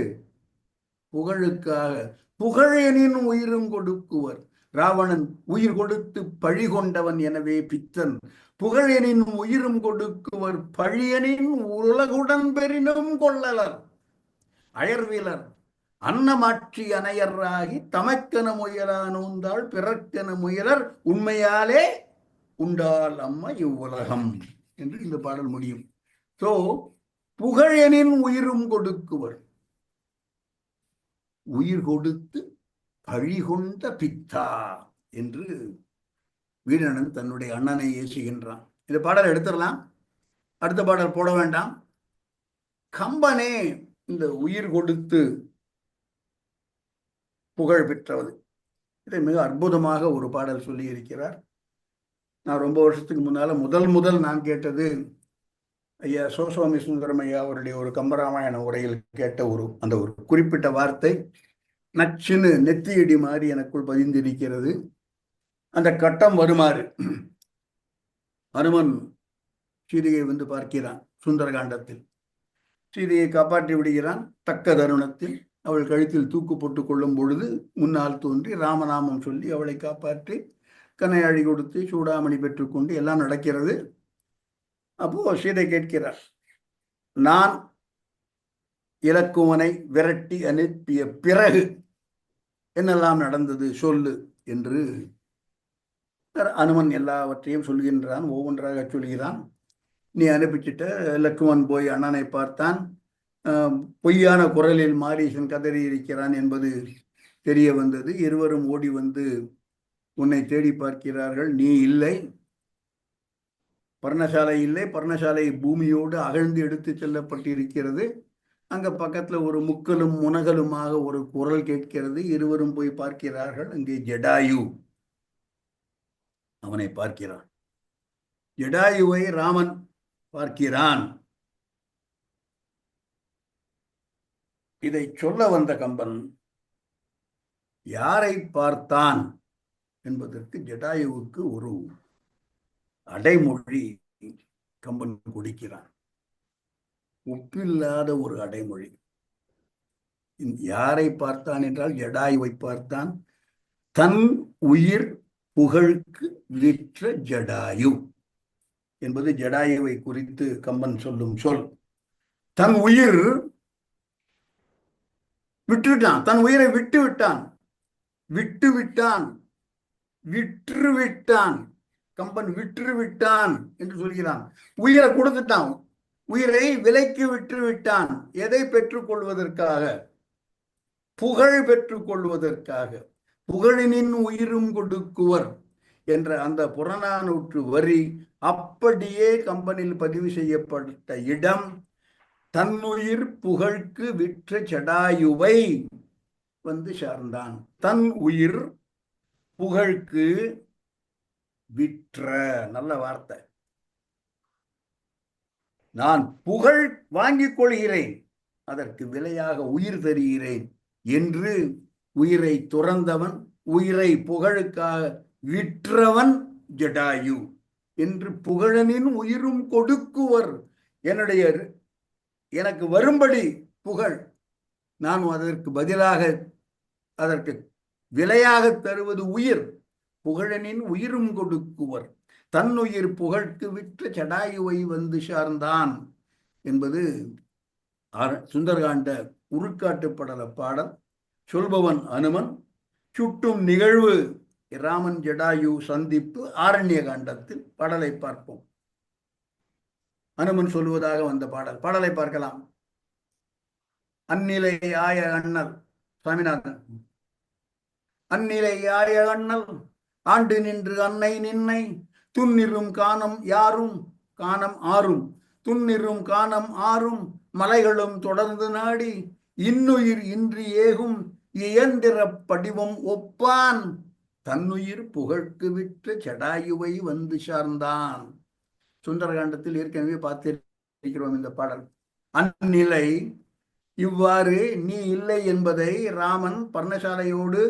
[SPEAKER 1] புகழுக்காக. புகழ் எனின் உயிரும் கொடுக்குவர். ராவணன் உயிர் கொடுத்து பழி கொண்டவன், எனவே பித்தன். புகழெனின் உயிரும் கொடுக்குவர், பழியனின் உலகுடன் பெரினும் கொள்ளலர். அயர்வீலர் அன்னமாட்சி அணையராகி தமக்கென முயலானூந்தாள் பிறர்க்கென முயலர் உண்மையாலே உண்டால் அம்மா இவ்வுலகம் என்று இந்த பாடல் முடியும். சோ புகழெனின் உயிரும் கொடுக்குவர். உயிர் கொடுத்து பழி கொண்ட பித்தா என்று வீரனன் தன்னுடைய அண்ணனை ஏசுகின்றான். இந்த பாடல் எடுத்துடலாம், அடுத்த பாடல் போட வேண்டாம். கம்பனே இந்த உயிர் கொடுத்து புகழ் பெற்றவது, இதை மிக அற்புதமாக ஒரு பாடல் சொல்லி இருக்கிறார். நான் ரொம்ப வருஷத்துக்கு முன்னால முதல் நான் கேட்டது ஐயா சோசுவாமி சுந்தரம் ஐயா அவருடைய ஒரு கம்பராமாயண உரையில் கேட்ட அந்த ஒரு குறிப்பிட்ட வார்த்தை நச்சுன்னு நெத்தியடி மாதிரி எனக்குள் பதிந்திருக்கிறது. அந்த கட்டம் வருமாறு, அனுமன் சீதையை வந்து பார்க்கிறான். சுந்தரகாண்டத்தில் சீதையை காப்பாற்றி விடுகிறான். தக்க தருணத்தில் அவள் கழுத்தில் தூக்கு போட்டுக் கொள்ளும் பொழுது முன்னால் தோன்றி ராமநாமம் சொல்லி அவளை காப்பாற்றி கனையாழி கொடுத்து சூடாமணி பெற்றுக்கொண்டு எல்லாம் நடக்கிறது. அப்போ சீதை கேட்கிறார், நான் இலக்குவனை விரட்டி அனுப்பிய பிறகு என்னெல்லாம் நடந்தது சொல்லு என்று அனுமன் எல்லாவற்றையும் சொல்கின்றான். ஒவ்வொன்றாக சொல்கிறான். நீ அனுப்பிச்சிட்ட. லக்குவன் போய் அண்ணனை பார்த்தான். பொய்யான குரலில் மாரீசன் கதறி இருக்கிறான் என்பது தெரிய வந்தது. இருவரும் ஓடி வந்து உன்னை தேடி பார்க்கிறார்கள். நீ இல்லை, பர்ணசாலை இல்லை. பர்ணசாலை பூமியோடு அகழ்ந்து எடுத்து செல்லப்பட்டிருக்கிறது. அங்க பக்கத்துல ஒரு முக்கலும் முனகலுமாக ஒரு குரல் கேட்கிறது. இருவரும் போய் பார்க்கிறார்கள். அங்கே ஜடாயு அவனை பார்க்கிறான். ஜடாயுவை ராமன் பார்க்கிறான். இதை சொல்ல வந்த கம்பன் யாரை பார்த்தான் என்பதற்கு ஜடாயுவுக்கு ஒரு அடைமொழி கம்பன் கொடுக்கிறான். ஒப்பில்லாத ஒரு அடைமொழி. யாரை பார்த்தான் என்றால் ஜடாயுவை பார்த்தான். தன் உயிர் புகழுக்கு விற்ற ஜடாயு என்பது ஜடாயுவை குறித்து கம்பன் சொல்லும் சொல். தன் உயிர் விட்டுவிட்டான், தன் உயிரை விட்டு விட்டான், விட்டு விட்டான், விற்று விட்டான். கம்பன் விற்று விட்டான் என்று சொல்கிறான். உயிரை கொடுத்துட்டான், உயிரை விலைக்கு விற்று விட்டான். எதை பெற்றுக் கொள்வதற்காக? புகழ் பெற்றுக் கொள்வதற்காக. புகழினின் உயிரும் கொடுக்குவர் என்ற அந்த புறநானூற்று வரி அப்படியே கம்பனில் பதிவு செய்யப்பட்ட இடம் தன்னுயிர் புகழ்க்கு விற்ற ஜடாயுவை வந்து சார்ந்தான். தன் உயிர் புகழ்க்கு விற்ற, நல்ல வார்த்தை. நான் புகழ் வாங்கிக் கொள்கிறேன், அதற்கு விலையாக உயிர் தருகிறேன் என்று உயிரை துறந்தவன், உயிரை புகழுக்காக விற்றவன் ஜடாயு என்று புகழனின் உயிரும் கொடுக்குவர். எனக்கு வரும்படி புகழ், நான் அதற்கு பதிலாக அதற்கு விலையாக தருவது உயிர். புகழனின் உயிரும் கொடுக்குவர். தன்னுயிர் புகழ்க்கு விற்ற ஜடாயுவை வந்து சார்ந்தான் என்பது சுந்தரகாண்ட உருக்காட்டு படல பாடல். சொல்பவன் அனுமன், சுட்டும் நிகழ்வு ராமன் ஜடாயு சந்திப்பு ஆரண்ய காண்டத்தில். பாடலை பார்ப்போம். அனுமன் சொல்லுவதாக வந்த பாடலை பார்க்கலாம். அந்நிலை ஆய அண்ணல், சாமிநாதன். அந்நிலை ஆய அண்ணல் ஆண்டு நின்று அன்னை நின்னை துன்னிரும் காணம் யாரும் காணம் ஆறும் துன்னிரும் காணம் ஆறும் மலைகளும் தொடர்ந்து நாடி இன்னுயிர் இன்றி ஏகும் இயந்திர படிவம் ஒப்பான் தன்னுயிர் புகழ்க்கு விற்ற ஜடாயுவை வந்து சார்ந்தான். சுந்தரகாண்டத்தில் ஏற்கனவே பார்த்திருக்கிறோம் இந்த பாடல். அந்நிலை இவ்வாறு நீ இல்லை என்பதை ராமன் பர்ணசாலையோடு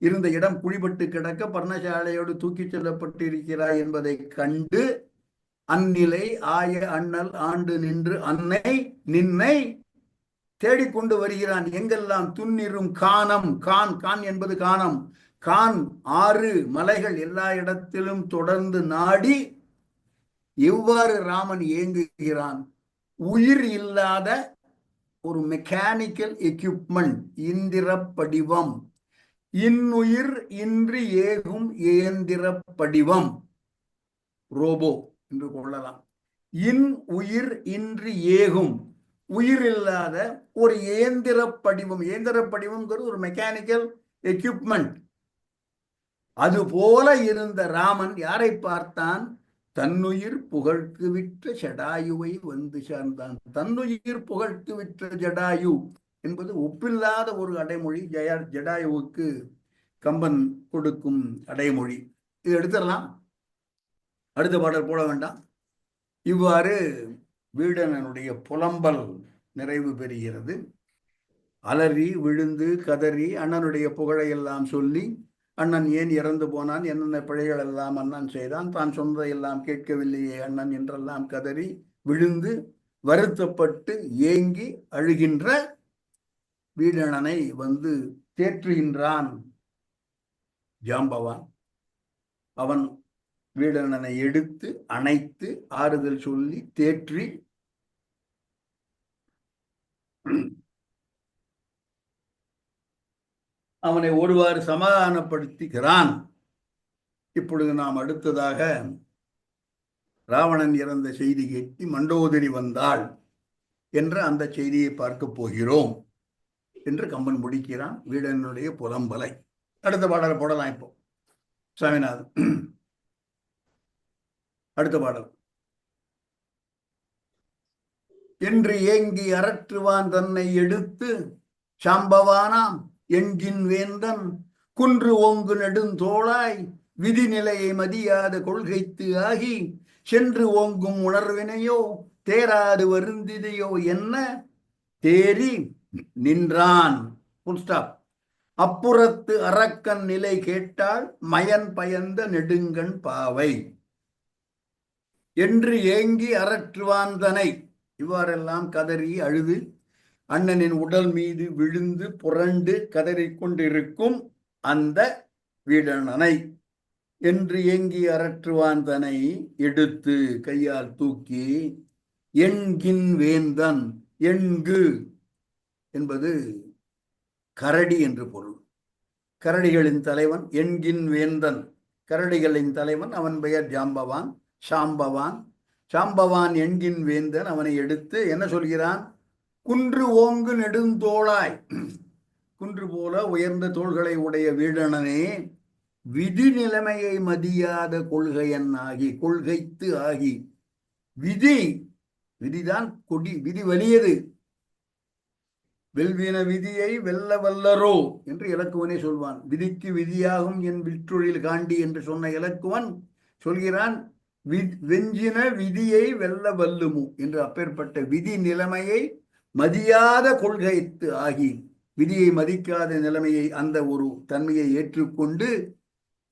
[SPEAKER 1] இருந்த இடம் குழிபட்டு கிடக்க பர்ணசாலையோடு தூக்கிச் செல்லப்பட்டிருக்கிறாய் என்பதை கண்டு அந்நிலை ஆய அண்ணல் ஆண்டு நின்று அன்னை நின்னை தேடிக்கொண்டு வருகிறான். எங்கெல்லாம் துன்னிரும் காணம், கான் என்பது காணம், கான் ஆறு மலைகள் எல்லா இடத்திலும் தொடர்ந்து நாடி எவ்வாறு ராமன் இயங்குகிறான். உயிர் இல்லாத ஒரு மெக்கானிக்கல் எக்யூப்மெண்ட், இயந்திர படிவம், இன்னுயிர் இன்றி ஏகும் இயந்திர படிவம், ரோபோ என்று கொள்ளலாம். இன் உயிர் இன்றி ஏகும், உயிர் இல்லாத ஒரு இயந்திர படிவம். இயந்திர படிவம்ங்கிறது ஒரு மெக்கானிக்கல் எக்யூப்மெண்ட். அது போல இருந்த ராமன் யாரை பார்த்தான்? தன்னுயிர் புகழ்க்கு விற்ற ஜடாயுவை வந்து சார்ந்தான். தன்னுயிர் புகழ்க்கு விற்ற ஜடாயு என்பது ஒப்பில்லாத ஒரு அடைமொழி. ஜடாயுவுக்கு கம்பன் கொடுக்கும் அடைமொழி. இது எடுத்துடலாம், அடுத்த பாடல் போட வேண்டாம். இவ்வாறு வீடனனுடைய புலம்பல் நிறைவு பெறுகிறது. அலறி விழுந்து கதறி அண்ணனுடைய புகழையெல்லாம் சொல்லி, அண்ணன் ஏன் இறந்து போனான், என்னென்ன பிழைகள் எல்லாம் அண்ணன் செய்தான், தான் சொன்னதையெல்லாம் கேட்கவில்லையே அண்ணன் என்றெல்லாம் கதறி விழுந்து வருத்தப்பட்டு ஏங்கி அழுகின்ற வீடணனை வந்து தேற்றுகின்றான் ஜாம்பவான். அவன் வீடணனை எடுத்து அணைத்து ஆறுதல் சொல்லி தேற்றி அவனை ஒருவாறு சமாதானப்படுத்துகிறான். இப்பொழுது நாம் அடுத்ததாக ராவணன் இறந்த செய்தி கேட்டு மண்டோதரி வந்தாள் என்ற அந்த செய்தியை பார்க்க போகிறோம் என்று கம்பன் முடிக்கிறான் வீடனுடைய புலம்பலை. அடுத்த பாடலை போடலாம். இப்போ சாமிநாதன் அடுத்த பாடல். என்று ஏங்கி அரற்றுவான் தன்னை எடுத்து சாம்பவானாம் என்கின் வேந்தன் குன்று ஓங்கு நெடுந்தோளாய் விதிநிலையை மதியாத கொள்கைத்து ஆகி சென்று ஓங்கும் உணர்வினையோ தேராது வருந்திதையோ என்ன தேறி நின்றான். அப்புறத்து அரக்கன் நிலை கேட்டால் மயன் பயந்த நெடுங்கண் பாவை என்று ஏங்கி அரற்றுவான் தனை. இவ்வாறெல்லாம் கதறி அழுது அண்ணனின் உடல் மீது விழுந்து புரண்டு கதறிக்கொண்டிருக்கும் அந்த வீடணனை என்று ஏங்கி அரற்றுவான் தன்னை எடுத்து கையால் தூக்கி எண்கின் வேந்தன். எண்கு என்பது கரடி என்று பொருள். கரடிகளின் தலைவன் எண்கின் வேந்தன். கரடிகளின் தலைவன், அவன் பெயர் ஜாம்பவான், சாம்பவான். சாம்பவான் எண்கின் வேந்தன் அவனை எடுத்து என்ன சொல்கிறான்? குன்று ஓங்கு நெடுந்தோளாய், குன்று போல உயர்ந்த தோள்களை உடைய வீடணனே, விதி நிலைமையை மதியாத கொள்கையன் ஆகி, கொள்கைத்து ஆகி. விதி, விதிதான் கொடி, விதி வலியது. வெல்வின விதியை வெல்ல வல்லரோ என்று இலக்குவனே சொல்வான். விதிக்கு விதியாகும் என் விற்றொழில் காண்டி என்று சொன்ன இலக்குவன் சொல்கிறான், வெஞ்சின விதியை வெல்ல வல்லுமோ என்று. அப்பேற்பட்ட விதி நிலைமையை மதியாத கொள்கைத்து ஆகி, விதியை மதிக்காத நிலைமையை, அந்த ஒரு தன்மையை ஏற்றுக்கொண்டு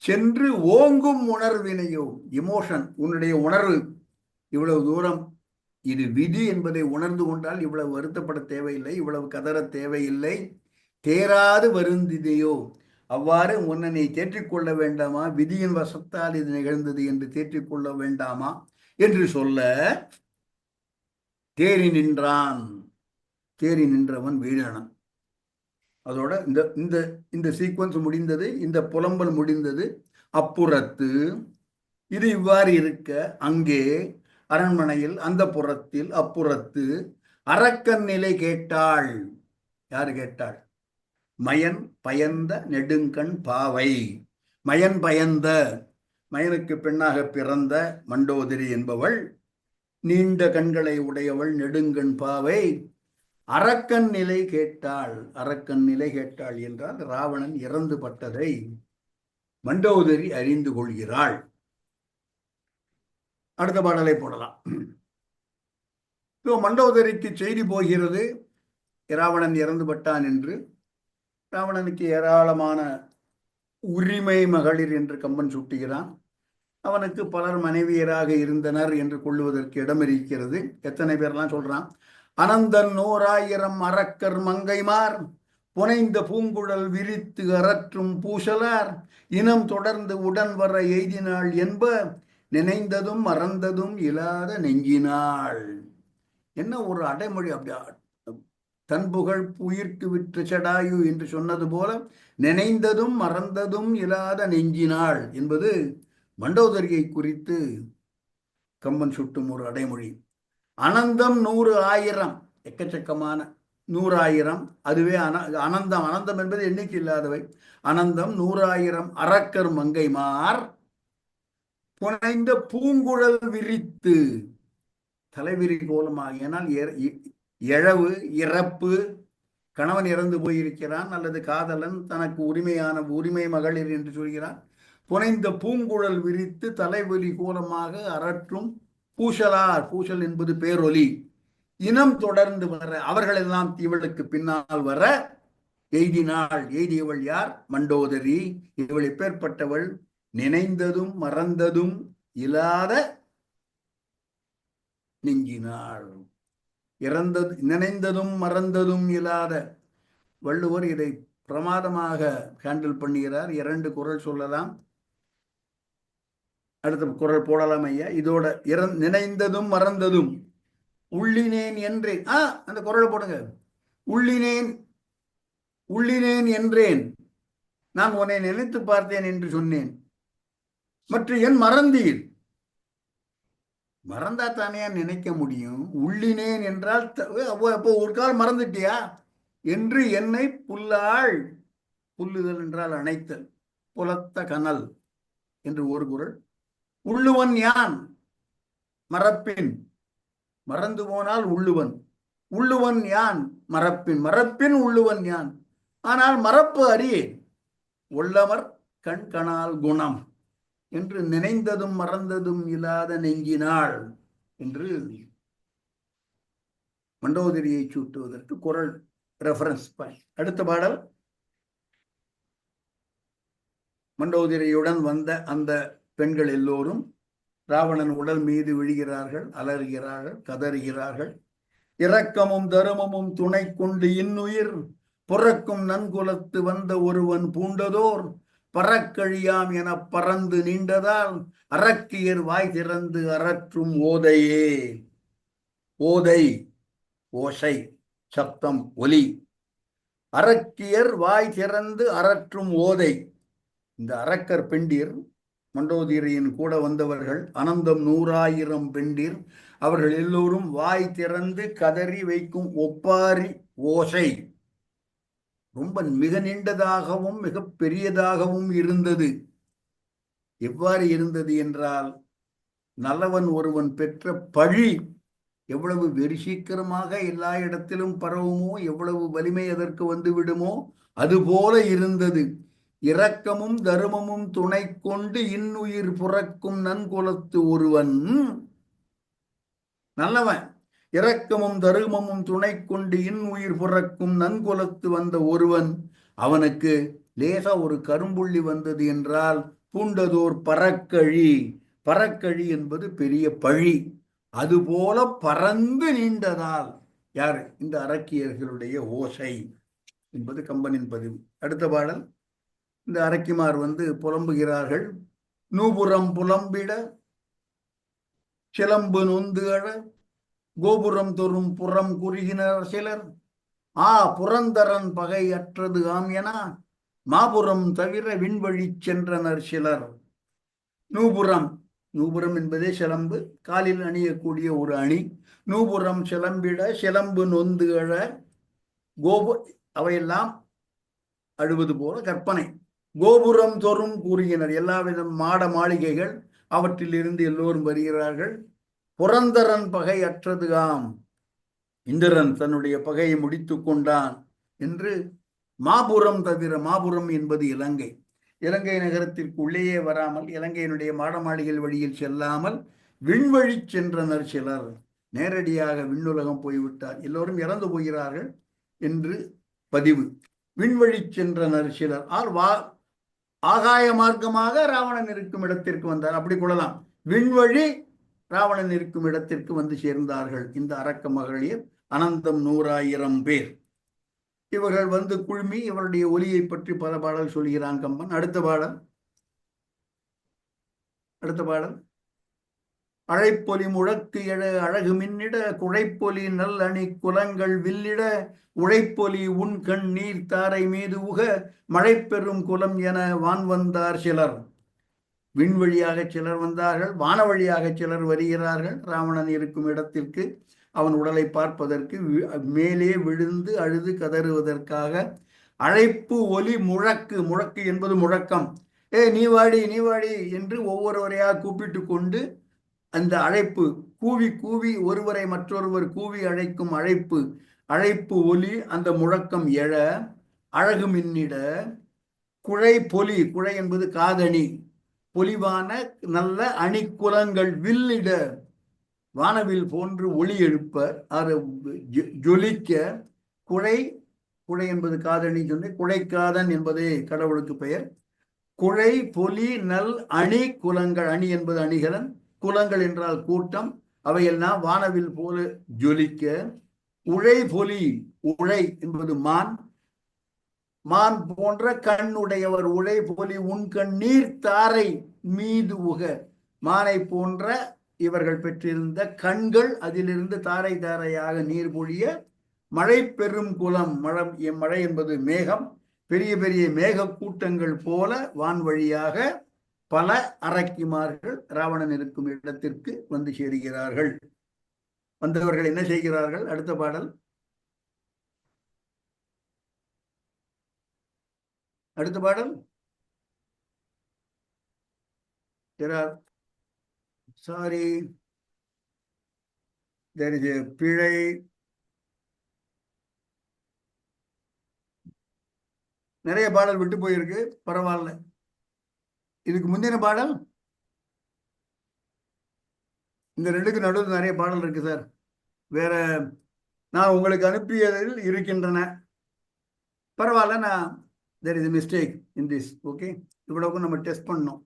[SPEAKER 1] சென்று ஓங்கும் உணர்வினையோ, இமோஷன், உன்னுடைய உணர்வு இவ்வளவு தூரம் இது விதி என்பதை உணர்ந்து கொண்டால் இவ்வளவு வருத்தப்பட தேவையில்லை, இவ்வளவு கதற தேவையில்லை. தேராது வருந்திதையோ, அவ்வாறு உன்னை நீ தேற்றிக்கொள்ள வேண்டாமா? விதியின் வசத்தால் இது நிகழ்ந்தது என்று தேற்றிக்கொள்ள வேண்டாமா என்று சொல்ல தேறி நின்றான். தேறி நின்றவன் வீடணன். அதோட இந்த இந்த இந்த சீக்வன்ஸ் முடிந்தது, இந்த புலம்பல் முடிந்தது. அப்புறத்து இது இவ்வாறு இருக்க, அங்கே அரண்மனையில் அந்த புறத்தில் அப்புறத்து அரக்கன் நிலை கேட்டாள். யாரு கேட்டாள்? மயன் பயந்த நெடுங்கண் பாவை. மயன் பயந்த, மயனுக்கு பெண்ணாக பிறந்த மண்டோதரி என்பவள், நீண்ட கண்களை உடையவள், நெடுங்கண் பாவை, அரக்கன் நிலை கேட்டாள். அரக்கன் நிலை கேட்டாள் என்றால் ராவணன் இறந்து பட்டதை மண்டோதரி அறிந்து கொள்கிறாள். அடுத்த பாடலை போடலாம். மண்டோதரிக்கு செய்தி போகிறது, ராவணன் இறந்து பட்டான் என்று. ராவணனுக்கு ஏராளமான உரிமை மகளிர் என்று கம்பன் சுட்டுகிறான். அவனுக்கு பலர் மனைவியராக இருந்தனர் என்று கொள்ளுவதற்கு இடம் இருக்கிறது. எத்தனை பேர்லாம் சொல்றான்? அனந்தன் 100,000 அரக்கர் மங்கைமார், புனைந்த பூங்குழல் விரித்து அரற்றும் பூசலார், இனம் தொடர்ந்து உடன் வர எய்தினாள் என்ப, நினைந்ததும் மறந்ததும் இல்லாத நெஞ்சினாள். என்ன ஒரு அடைமொழி! அப்படியா, தன் புகழ் உயிர்க்கு விற்று செடாயு என்று சொன்னது போல, நினைந்ததும் மறந்ததும் இல்லாத நெஞ்சினாள் என்பது மண்டோதரியை குறித்து கம்பன் சுட்டும் ஒரு அடைமொழி. அனந்தம் 100,000, எக்கச்சக்கமான 100,000, அதுவே அனந்தம். அனந்தம் என்பது எண்ணிக்கை இல்லாதவை. அனந்தம் 100,000 அரக்கர் மங்கைமார், புனைந்த பூங்குழல் விரித்து, தலைவிரி கோலமாக. ஏனால் இழவு, இறப்பு, கணவன் இறந்து போயிருக்கிறான், அல்லது காதலன் தனக்கு உரிமையான உரிமை மகளிர் என்று சொல்கிறான். புனைந்த பூங்குழல் விரித்து தலைவலி கோலமாக அரற்றும் பூசலார். பூசல் என்பது பேரொலி. இனம் தொடர்ந்து வர, அவர்களெல்லாம் இவளுக்கு பின்னால் வர எய்தினாள். எய்தியவள் யார்? மண்டோதரி. இவள் எப்பேற்பட்டவள்? நினைந்ததும் மறந்ததும் இல்லாத நெஞ்சினாள். இறந்தது, நினைந்ததும் மறந்ததும் இல்லாத. வள்ளுவர் இதை பிரமாதமாக ஹேண்டில் பண்ணுகிறார். 2 குறள் சொல்லலாம், அடுத்த குறள் போடலாம் ஐயா. இதோட நினைந்ததும் மறந்ததும், உள்ளினேன் என்றேன். அந்த குறளை போடுங்க. உள்ளினேன், உள்ளினேன் என்றேன், நான் உன்னை நினைத்து பார்த்தேன் என்று சொன்னேன், மற்ற என் மறந்தீர். மறந்தா தானே நினைக்க முடியும்? உள்ளினேன் என்றால் அப்போ ஒரு கால் மறந்துட்டியா என்று என்னை புல்லாள். புல்லுதல் என்றால் அணைத்தல். புலத்த கனல் என்று ஒரு குறள். உள்ளுவன் யான் மறப்பின், மறந்து போனால் உள்ளுவன். உள்ளுவன் யான் மறப்பின், மறப்பின் உள்ளுவன் யான், ஆனால் மறப்பு அறியேன். உள்ளவர் கண் கணால் குணம் என்று நினைந்ததும் மறந்ததும் இல்லாத நெஞ்சினாள் என்று மண்டோதரியை சூட்டுவதற்கு குறள் ரெஃபரன்ஸ் பாயிண்ட். அடுத்த பாடல். மண்டோதரியுடன் வந்த அந்த பெண்கள் எல்லோரும் ராவணன் உடல் மீது விழுகிறார்கள், அலறுகிறார்கள், கதறுகிறார்கள். இரக்கமும் தருமமும் துணை கொண்டு இன்னுயிர் புறக்கும் நன்குலத்து வந்த ஒருவன் பூண்டதோர் பறக்கழியாம் என பறந்து நீண்டதால் அரக்கியர் வாய் திறந்து அரற்றும் ஓதையே. ஓதை ஓசை, சப்தம், ஒலி. அரக்கியர் வாய் திறந்து அரற்றும் ஓதை. இந்த அரக்கர் பெண்டிர் மண்டோதரியின் கூட வந்தவர்கள் அனந்தம் 100,000 பெண்டிர். அவர்கள் எல்லோரும் வாய் திறந்து கதறி வைக்கும் ஒப்பாரி ஓசை ரொம்ப மிக நீண்டதாகவும் மிக பெரியதாகவும் இருந்தது. எவ்வாறு இருந்தது என்றால், நல்லவன் ஒருவன் பெற்ற பழி எவ்வளவு வெகு சீக்கிரமாக எல்லா இடத்திலும் பரவுமோ, எவ்வளவு வலிமை அதற்கு வந்து விடுமோ அதுபோல இருந்தது. இரக்கமும் தருமமும் துணை கொண்டு இன்னுயிர் புறக்கும் நன்குலத்து ஒருவன் நல்லவன். இரக்கமும் தருமமும் துணை கொண்டு இன்னுயிர் புறக்கும் நன்குலத்து வந்த ஒருவன், அவனுக்கு லேசா ஒரு கரும்புள்ளி வந்தது என்றால் பூண்டதோர் பறக்கழி. பறக்கழி என்பது பெரிய பழி. அதுபோல பறந்து நீண்டதால் யார்? இந்த அரக்கியர்களுடைய ஓசை என்பது கம்பனின் பதிவு. அடுத்த பாடல். இந்த அரக்கிமார் புலம்புகிறார்கள். நூபுரம் புலம்பிட சிலம்பு நொந்து அழ கோபுரம் தொறும் புறம் குறுகினர் சிலர். புரந்தரன் பகை அற்றது ஆம் என மாபுரம் தவிர விண்வழி சென்றனர் சிலர். நூபுரம், நூபுரம் என்பதே சிலம்பு, காலில் அணியக்கூடிய ஒரு அணி. நூபுரம் சிலம்பிட சிலம்பு நொந்து அழ அவையெல்லாம் அழுவது போல கற்பனை. கோபுரம் தோறும் கூறுகினர், எல்லாவித மாட மாளிகைகள் அவற்றில் இருந்து எல்லோரும் வருகிறார்கள். புரந்தரன் பகை அற்றது ஆம், இந்திரன் தன்னுடைய பகையை முடித்து கொண்டான் என்று. மாபுரம் தவிர, மாபுரம் என்பது இலங்கை. இலங்கை நகரத்திற்கு உள்ளேயே வராமல், இலங்கையினுடைய மாட மாளிகைகள் வழியில் செல்லாமல் விண்வழி சென்றனர் சிலர். நேரடியாக விண்ணுலகம் போய்விட்டார், எல்லோரும் இறந்து போகிறார்கள் என்று பதிவு. விண்வழி சென்றனர் சிலர். ஆகாய மார்க்கமாக ராவணன் இருக்கும் இடத்திற்கு வந்தார், அப்படி கொள்ளலாம். விண்வழி ராவணன் இருக்கும் இடத்திற்கு வந்து சேர்ந்தார்கள் இந்த அரக்க மகளிர், அனந்தம் 100,000 பேர். இவர்கள் குழுமி இவருடைய ஒலியை பற்றி பல பாடல் சொல்கிறான் கம்பன். அடுத்த பாடல். அழைப்பொலி முழக்கு எழ அழகு மின்னிட குழைப்பொலி நல் அணி குலங்கள் வில்லிட உழைப்பொலி உன் கண் நீர் தாரை மீது உக மழை பெறும் குலம் என வான் வந்தார் சிலர். விண்வழியாக சிலர் வந்தார்கள், வான வழியாக சிலர் வருகிறார்கள் ராவணன் இருக்கும் இடத்திற்கு அவன் உடலை பார்ப்பதற்கு. மேலே விழுந்து அழுது கதறுவதற்காக. அழைப்பு ஒலி முழக்கு, முழக்கு என்பது முழக்கம். நீ வாடி நீ வாடி என்று ஒவ்வொருவரையாக கூப்பிட்டு கொண்டு அந்த அழைப்பு, கூவி கூவி ஒருவரை மற்றொருவர் கூவி அழைக்கும் அழைப்பு, அழைப்பு ஒலி, அந்த முழக்கம் எழ அழகு மின்னிட குழை பொலி, குழை என்பது காதணி, பொலிவான நல்ல அணிக்குலங்கள் வில்லிட வானவில் போன்று ஒளி எழுப்ப, அது ஜொலிக்க. குழை, குழை என்பது காதணி சொன்ன, குழைக்காதன் என்பதே கடவுளுக்கு பெயர். குழை பொலி நல் அணி குலங்கள், அணி என்பது அணிகலன், குலங்கள் என்றால் கூட்டம், அவையெல்லாம் வானவில் போல ஜொலிக்க. உழை பொலி, உழை என்பது மான், மான் போன்ற கண்ணுடையவர். உழை பொலி உன் கண் நீர் தாரை மீது உக, மானை போன்ற இவர்கள் பெற்றிருந்த கண்கள் அதிலிருந்து தாரை தாரையாக நீர் பொழிய. மழை பெரும் குலம், மழை என்பது மேகம், பெரிய பெரிய மேக கூட்டங்கள் போல வான் வழியாக பல அரக்கிமார்கள் ராவணன் இருக்கும் இடத்திற்கு வந்து சேருகிறார்கள். வந்தவர்கள் என்ன செய்கிறார்கள்? அடுத்த பாடல். சாரி, there is a பிழை. நிறைய பாடல் விட்டு போயிருக்கு, பரவாயில்ல. இதுக்கு முந்தின பாடல், இந்த ரெண்டுக்கு நடுவில் நிறைய பாடல் இருக்கு சார். வேற நான் உங்களுக்கு அனுப்பியதில் இருக்கின்றன, பரவாயில்ல. நான் there is a mistake in this. Okay, இவ்வளவுக்கும் நம்ம டெஸ்ட் பண்ணோம்.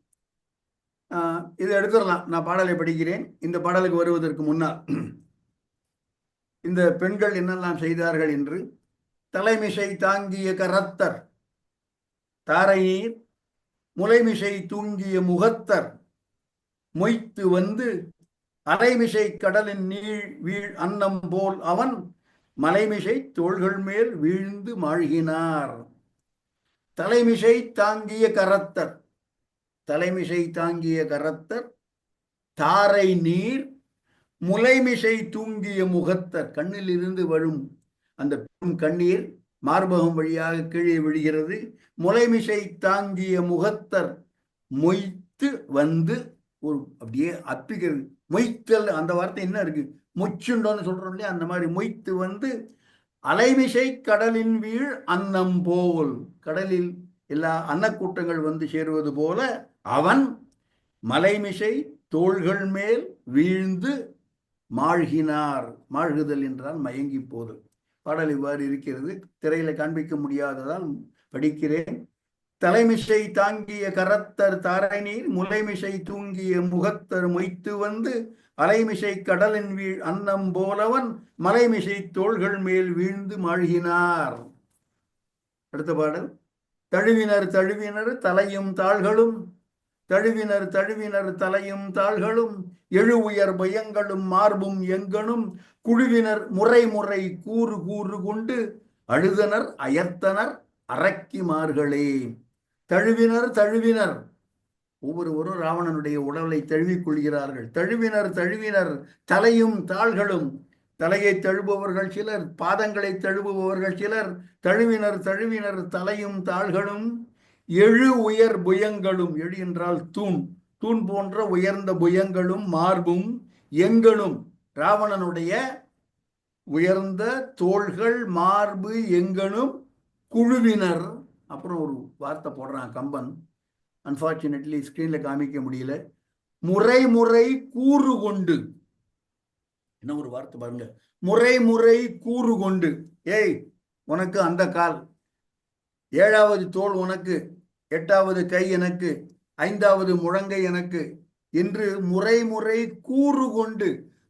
[SPEAKER 1] இதை எடுத்துடலாம். நான் பாடலை படிக்கிறேன். இந்த பாடலுக்கு வருவதற்கு முன்னால் இந்த பெண்கள் என்னெல்லாம் செய்தார்கள் என்று. தலைமிசை தாங்கிய கரத்தர் தாரை நீர் முலைமிசை தூங்கிய முகத்தர் மொய்த்து வந்து அலைமிசை கடலின் நீள் வீழ் அன்னம் போல் அவன் மலைமிசை தோள்கள் மேல் வீழ்ந்து மாழ்கினார். தலைமிசை தாங்கிய கரத்தர், தலைமிசை தாங்கிய கரத்தர் தாரை நீர் முலைமிசை தூங்கிய முகத்தர், கண்ணில் இருந்து வரும் அந்த கண்ணீர் மார்பகம் வழியாக கீழே விழுகிறது. முலைமிசை தாங்கிய முகத்தர் மொய்த்து வந்து, ஒரு அப்படியே அப்பிக்கிறது. மொய்த்தல் அந்த வார்த்தை என்ன இருக்கு, முச்சுண்டோன்னு சொல்றோம் இல்லையா, அந்த மாதிரி மொய்த்து வந்து அலைமிசை கடலின் வீழ் அன்னம் போல், கடலில் எல்லா அன்னக்கூட்டங்கள் வந்து சேருவது போல அவன் மலைமிசை தோள்கள் மேல் வீழ்ந்து மாழ்கினார். மாழ்குதல் என்றால் மயங்கி போதல். பாடல் இவ்வாறு இருக்கிறது. திரையில காண்பிக்க முடியாததால் படிக்கிறேன். தலைமிசை தாங்கிய கரத்தர் தாரை நீர் முலைமிசை தூங்கிய முகத்தர் மொய்த்து வந்து அலைமிசை கடலின் வீழ் அன்னம் போலவன் மலைமிசை தோள்கள் மேல் வீழ்ந்து மாழ்கினார். அடுத்த பாடல். தழுவினர் தழுவினர் தலையும் தாள்களும், தழுவினர் தழுவினர் தலையும் தாள்களும் எழு உயர் பயங்களும் மார்பும் எங்கனும் குழுவினர் முறை முறை கூறு கூறு கொண்டு அழுதனர் அயர்த்தனர் அரக்கிமார்களே. தழுவினர் தழுவினர், ஒவ்வொருவரும் ராவணனுடைய உடலை தழுவிக் கொள்கிறார்கள். தழுவினர் தழுவினர் தலையும் தாள்களும், தலையை தழுபவர்கள் சிலர், பாதங்களை தழுபவர்கள் சிலர். தழுவினர் தழுவினர் தலையும் தாள்களும் எழு உயர் புயங்களும், எழு என்றால் தூண், தூண் போன்ற உயர்ந்த புயங்களும் மார்பும் எங்கனும், ராவணனுடைய உயர்ந்த தோள்கள் மார்பு எங்கனும் குழுவினர். அப்புறம் ஒரு வார்த்தை போடுறான் கம்பன், அன்பார்ச்சுனேட்லி ஸ்கிரீன்ல காமிக்க முடியல. முறை முறை கூறு கொண்டு, என்ன ஒரு வார்த்தை பாருங்க, முறை முறை கூறு கொண்டு. ஏய், உனக்கு அந்த கால், ஏழாவது தோல் உனக்கு, எட்டாவது கை எனக்கு, ஐந்தாவது முழங்கை எனக்கு என்று முறை முறை கூறு கொண்டு,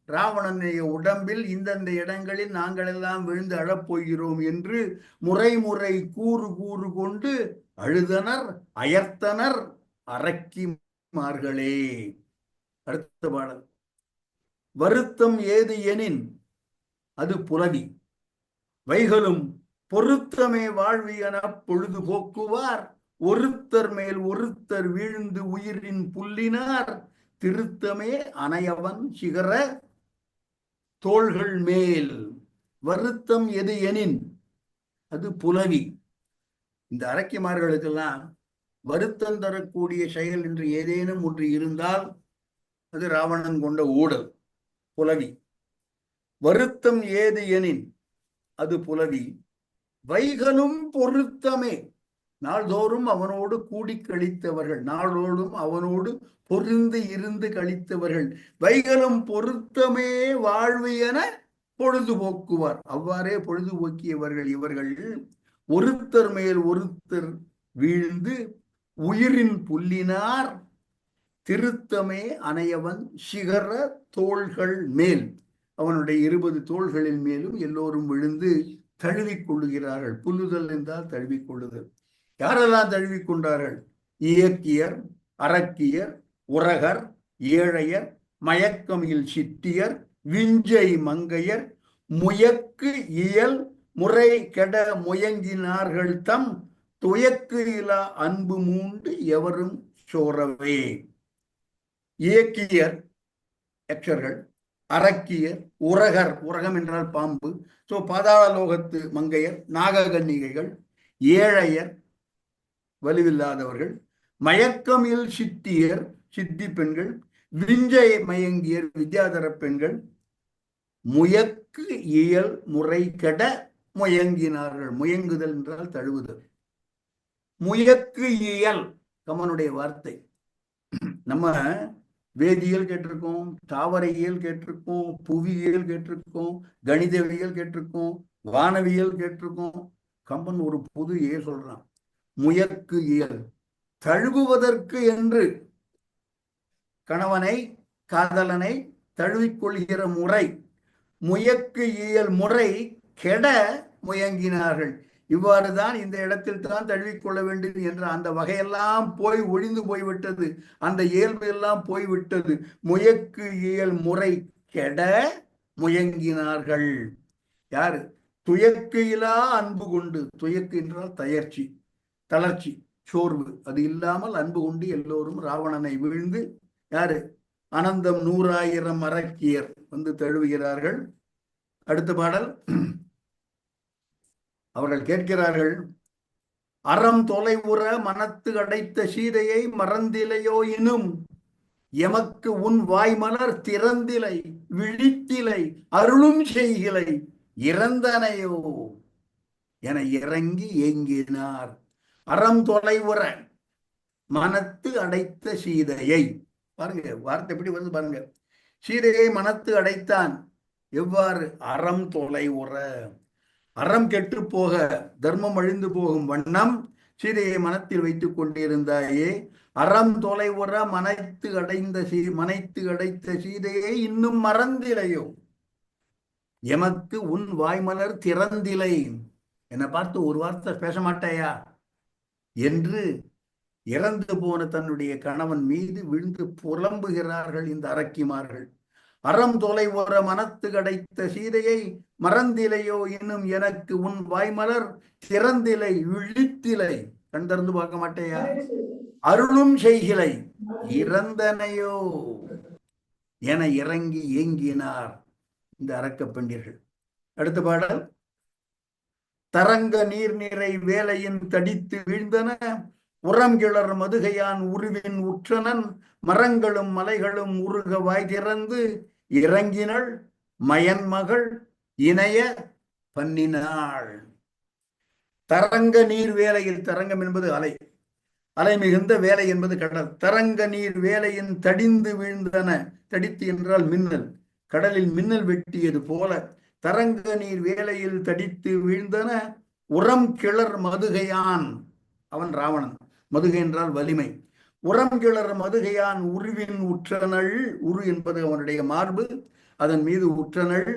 [SPEAKER 1] ராவணனுடைய உடம்பில் இந்தந்த இடங்களில் நாங்கள் எல்லாம் விழுந்து அழப்போகிறோம் என்று முறை முறை கூறு கூறு கொண்டு அழுதனர் அயர்த்தனர் அரக்கிமார்களே. அடுத்த பாடல். வருத்தம் ஏது எனின் அது புலவி, வைகளும் பொருத்தமே வாழ்வி என பொழுது போக்குவார், ஒருத்தர் மேல் ஒருத்தர் வீழ்ந்து உயிரின் புல்லினார், திருத்தமே அணையவன் சிகர தோள்கள் மேல். வருத்தம் எது எனின் அது புலவி. இந்த அரக்கிமார்களுக்கெல்லாம் வருத்தம் தரக்கூடிய செயல் என்று ஏதேனும் ஒன்று இருந்தால் அது ராவணன் கொண்ட ஊடல், புலவி. வருத்தம் ஏது எனின் அது புலவி, வைகளும் பொருத்தமே, நாள்தோறும் அவனோடு கூடி கழித்தவர்கள், நாளோடும் அவனோடு பொருந்து இருந்து கழித்தவர்கள். வைகளும் பொருத்தமே வாழ்வு என பொழுதுபோக்குவார், அவ்வாறே பொழுதுபோக்கியவர்கள் இவர்கள். ஒருத்தர் மேல் ஒருத்தர் வீழ்ந்து உயிரின் புல்லினார், திருத்தமே அணையவன் சிகர தோள்கள் மேல், அவனுடைய 20 தோள்களின் மேலும் எல்லோரும் விழுந்து தழுவிக் கொள்ளுகிறார்கள். புல்லுதல் என்றால் தழுவிக் கொள்ளுதல். யாரெல்லாம் தழுவிக் கொண்டார்கள்? இயக்கியர், அரக்கியர், உரகர், ஏழையர், மயக்கமில் சிட்டியர், விஞ்சை மங்கையர், முயக்கு இயல் முறை கெட முயங்கினார்கள் தம் துயக்கு இலா அன்பு மூண்டு எவரும் சோரவே. இயக்கியர் யக்ஷர்கள், அரக்கியர், உரகர், உரகம் என்றால் பாம்பு, சோ பாதாள லோகத்து மங்கையர், நாககன்னிகைகள், ஏழையர் வலுவில்லாதவர்கள், மயக்கமில் சித்தியர் சித்தி பெண்கள், விஞ்சை மயங்கியர் வித்யாதர பெண்கள், முயக்கு இயல் முறை கெட முயங்கினார்கள். முயங்குதல் என்றால் தழுவுதல். முயக்கு இயல் கமனுடைய வார்த்தை. நம்ம வேதியியல் கேட்டிருக்கோம், தாவரையியல் கேட்டிருக்கோம், புவியியல் கேட்டிருக்கோம், கணிதவியல் கேட்டிருக்கோம், வானவியல் கேட்டிருக்கோம். கம்பன் ஒரு புது இயல் சொல்றான், முயக்கு இயல். தழுவுவதற்கு என்று கணவனை காதலனை தழுவிக்கொள்கிற முறை, முயக்கு இயல் முறை கெட முயங்கினார்கள். இவ்வாறுதான் இந்த இடத்தில் தான் தழுவிக்கொள்ள வேண்டும் என்ற அந்த வகையெல்லாம் போய் ஒழிந்து போய்விட்டது. அந்த இயல்பு எல்லாம் போய்விட்டது. முயக்கு இயல் முறை கெட முயங்கினார்கள். யாரு? துயக்கு இலா அன்பு கொண்டு. துயக்கு என்றால் தளர்ச்சி, தளர்ச்சி, சோர்வு. அது இல்லாமல் அன்பு கொண்டு எல்லோரும் ராவணனை வீழ்ந்து யாரு? அனந்தம் 100,000 அரக்கியர் வந்து தழுவுகிறார்கள். அடுத்த பாடல். அவர்கள் கேட்கிறார்கள், அறம் தொலைவுற மனத்து அடைத்த சீதையை மறந்திலையோ எனும் எமக்கு உன் வாய்மலர் திறந்திலை விழித்திலை அருளும் செய்கிலை இறந்தனையோ என இறங்கி ஏங்கினார். அறம் தொலைவுற மனத்து அடைத்த சீதையை, பாருங்க வார்த்தை எப்படி வருது பாருங்க. சீதையை மனத்து அடைத்தான். எவ்வாறு? அறம் தொலைவுற, அறம் கெட்டு போக, தர்மம் அழிந்து போகும் வண்ணம் சீதையை மனத்தில் வைத்துக் கொண்டிருந்தாயே. அறம் தொலைவுற மனைத்து அடைத்த சீதையை இன்னும் மறந்திலையோ, எமக்கு உன் வாய்மலர் திறந்திலை, என்னை பார்த்து ஒரு வார்த்தை பேச மாட்டாயா என்று இறந்து போன தன்னுடைய கணவன் மீது விழுந்து புலம்புகிறார்கள் இந்த அரக்கிமார்கள். அறம் தொலைவுற மனத்து அடைத்த சீதையை மறந்திலையோ இன்னும் எனக்கு உன் வாய்மலர் திறந்திலை விழித்திலை, கண் திறந்து பார்க்க மாட்டேயா, அருளும் செய்கிலை இறந்தனையோ என இறங்கி ஏங்கினார் இந்த அரக்க பெண்டிர்கள். அடுத்த பாடல். தரங்க நீர் நிறை வேலையின் தடித்து வீழ்ந்தன உரம் கிளர் மதுகையான் உருவின் உற்றனன் மரங்களும் மலைகளும் உருக வாய் திறந்து இறங்கினள் மயன் மகள் இணைய பண்ணினாள். தரங்க நீர் வேலையில், தரங்கம் என்பது அலை, அலை மிகுந்த வேலை என்பது கடல். தரங்க நீர் வேலையின் தடிந்து வீழ்ந்தன, தடித்து என்றால் மின்னல், கடலில் மின்னல் வெட்டியது போல தரங்க நீர் வேலையில் தடித்து வீழ்ந்தன உரம் கிளர் மதுகையான், அவன் ராவணன், மதுகை என்றால் வலிமை. உரம் கிளர் மதுகையான் உருவின் உற்றனள், உரு என்பது அவனுடைய மார்பு, அதன் மீது உற்றனள்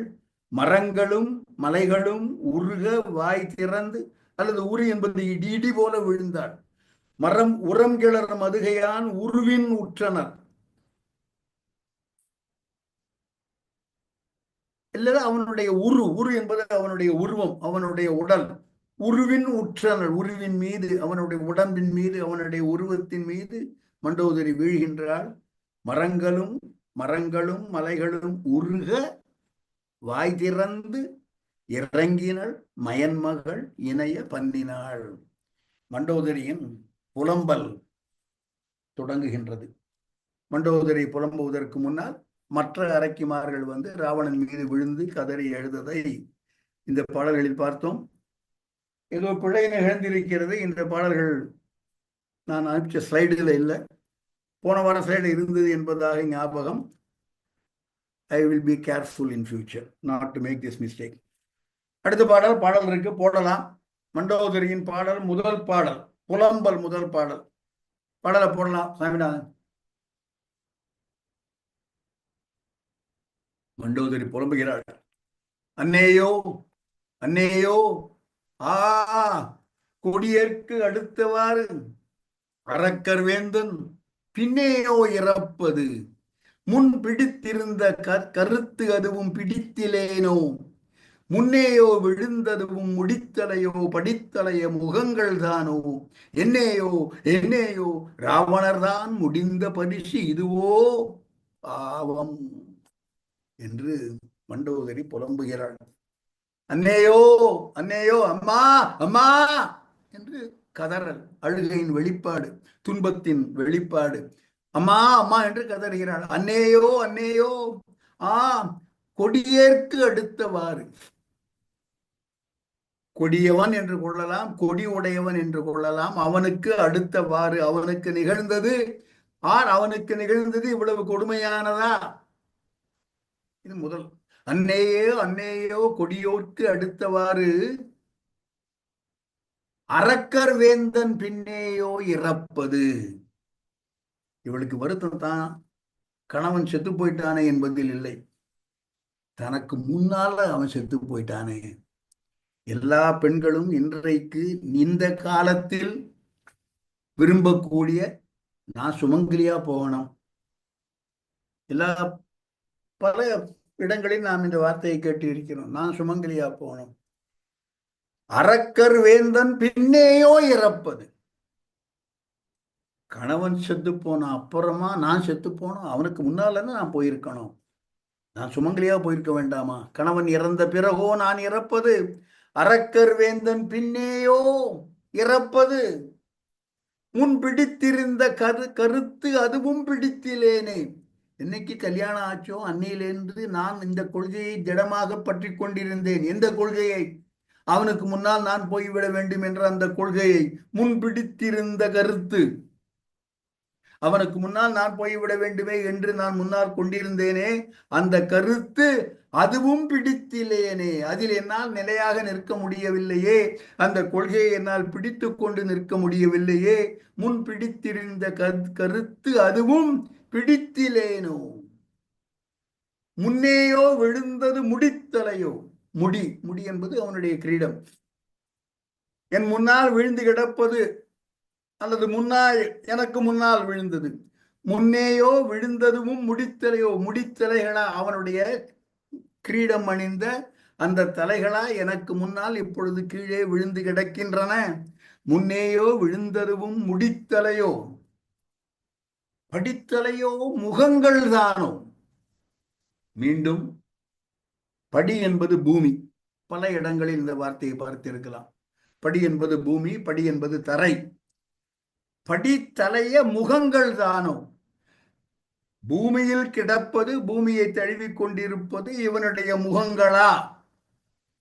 [SPEAKER 1] மரங்களும் மலைகளும் உருக வாய் திறந்து, அல்லது உரு என்பது இடி போல விழுந்தாள். மரம் உரம் கிளர் மதுகையான் உருவின் உற்றனர், இல்லது அவனுடைய உரு, உரு என்பது அவனுடைய உருவம், அவனுடைய உடல். உருவின் உற்றனர், உருவின் மீது, அவனுடைய உடம்பின் மீது, அவனுடைய உருவத்தின் மீது மண்டோதரி வீழ்கின்றாள். மரங்களும் மலைகளும் உருக வாய் திறந்து இறங்கினள் மயன்மகள் இணைய பண்ணினாள். மண்டோதரியின் புலம்பல் தொடங்குகின்றது. மண்டோதரி புலம்புவதற்கு முன்னால் மற்ற அரக்கிமார்கள் வந்து ராவணன் மீது விழுந்து கதறி எழுததை இந்த பாடல்களில் பார்த்தோம். ஏதோ பிழை நிகழ்ந்திருக்கிறது. இந்த பாடல்கள் நான் அனுப்பிச்ச ஸ்லைடுகள் இல்லை, போன வாரம் ஸ்லைடு இருந்தது என்பதாக ஞாபகம். I will be careful in future not to make this mistake. அடுத்த பாடல் இருக்கு, போடலாம். மண்டோதரியின் பாடல், முதல் பாடல் புலம்பல், முதல் பாடல். பாடலை போடலாம் சாமிநாதன். மண்டோதரி புலம்புகிறாள். அன்னேயோ அன்னேயோ ஆ கொடியேற்கு அடுத்தவாறு அரக்கர் வேந்தன் பின்னேயோ இறப்பது முன் பிடித்திருந்த கருத்து அதுவும் பிடித்திலேனோ முன்னேயோ விழுந்ததுவும் முடித்தலையோ படித்தலைய முகங்கள் தானோ என்னேயோ என்னேயோ ராவணர் தான் முடிந்த பரிசு இதுவோ பாவம் என்று மண்டோதரி புலம்புகிறாள். அன்னேயோ அன்னேயோ அம்மா அம்மா என்று கதறல், அழுகையின் வெளிப்பாடு, துன்பத்தின் வெளிப்பாடு. அம்மா அம்மா என்று கதறுகிறாள். அன்னேயோ அன்னேயோ கொடியேற்கு அடுத்தவாறு, கொடியவன் என்று கொள்ளலாம், கொடி உடையவன் என்று கொள்ளலாம், அவனுக்கு அடுத்தவாறு, அவனுக்கு நிகழ்ந்தது. அவனுக்கு நிகழ்ந்தது இவ்வளவு கொடுமையானதா? இது முதல். அன்னேயோ அன்னேயோ கொடியோர்க்கு அடுத்தவாறு அரக்கர் வேந்தன் பின்னேயோ இறப்பது. இவளுக்கு வருத்தம் தான், கணவன் செத்து போயிட்டானே என்பதில் இல்லை. தனக்கு முன்னால அவன் செத்து போயிட்டானே. எல்லா பெண்களும் இன்றைக்கு இந்த காலத்தில் விரும்பக்கூடிய, நான் சுமங்கலியா போகணும். எல்லா பல இடங்களில் நாம் இந்த வார்த்தையை கேட்டு இருக்கிறோம், நான் சுமங்கலியா போகணும். அரக்கர் வேந்தன் பின்னேயோ இறப்பது. கணவன் செத்து போன அப்புறமா நான் செத்து போனோம், அவனுக்கு முன்னால நான் போயிருக்கணும். நான் சுமங்கலியா போயிருக்க வேண்டாமா? கணவன் இறந்த பிறகோ நான் இறப்பது? அரக்கர் வேந்தன் பின்னேயோ இறப்பது. முன் பிடித்திருந்த கருத்து அதுவும் பிடித்திலேனே. என்னைக்கு கல்யாணம் ஆச்சோ அன்னையிலிருந்து நான் இந்த கொள்கையை திடமாக பற்றி கொண்டிருந்தேன். எந்த கொள்கையை? அவனுக்கு முன்னால் நான் போய்விட வேண்டும் என்ற அந்த கொள்கையை. முன் பிடித்திருந்த கருத்து, அவனுக்கு முன்னால் நான் போய்விட வேண்டுமே என்று நான் முன்னால் கொண்டிருந்தேனே, அந்த கருத்து அதுவும் பிடித்திலேனே. அதில் என்னால் நிலையாக நிற்க முடியவில்லையே, அந்த கொள்கையை என்னால் பிடித்து கொண்டு நிற்க முடியவில்லையே. முன் பிடித்திருந்த கருத்து அதுவும் பிடித்திலேனோ. முன்னேயோ விழுந்தது முடித்தலையோ. முடி, முடி என்பது அவனுடைய கிரீடம். என் முன்னால் விழுந்து கிடப்பது, அல்லது முன்னால் எனக்கு முன்னால் விழுந்தது. முன்னேயோ விழுந்ததும் முடித்தலையோ. முடித்தலைகளா அவனுடைய கிரீடம் அணிந்த அந்த தலைகளா எனக்கு முன்னால் இப்பொழுது கீழே விழுந்து கிடக்கின்றன. முன்னேயோ விழுந்ததுவும் முடித்தலையோ. படித்தலையோ முகங்கள் தானோ. மீண்டும், படி என்பது பூமி. பல இடங்களில் இந்த வார்த்தையை பார்த்திருக்கலாம். படி என்பது பூமி, படி என்பது தரை. படித்தலைய முகங்கள் தானோ. பூமியில் கிடப்பது, பூமியை தழுவிக் கொண்டிருப்பது இவனுடைய முகங்களா?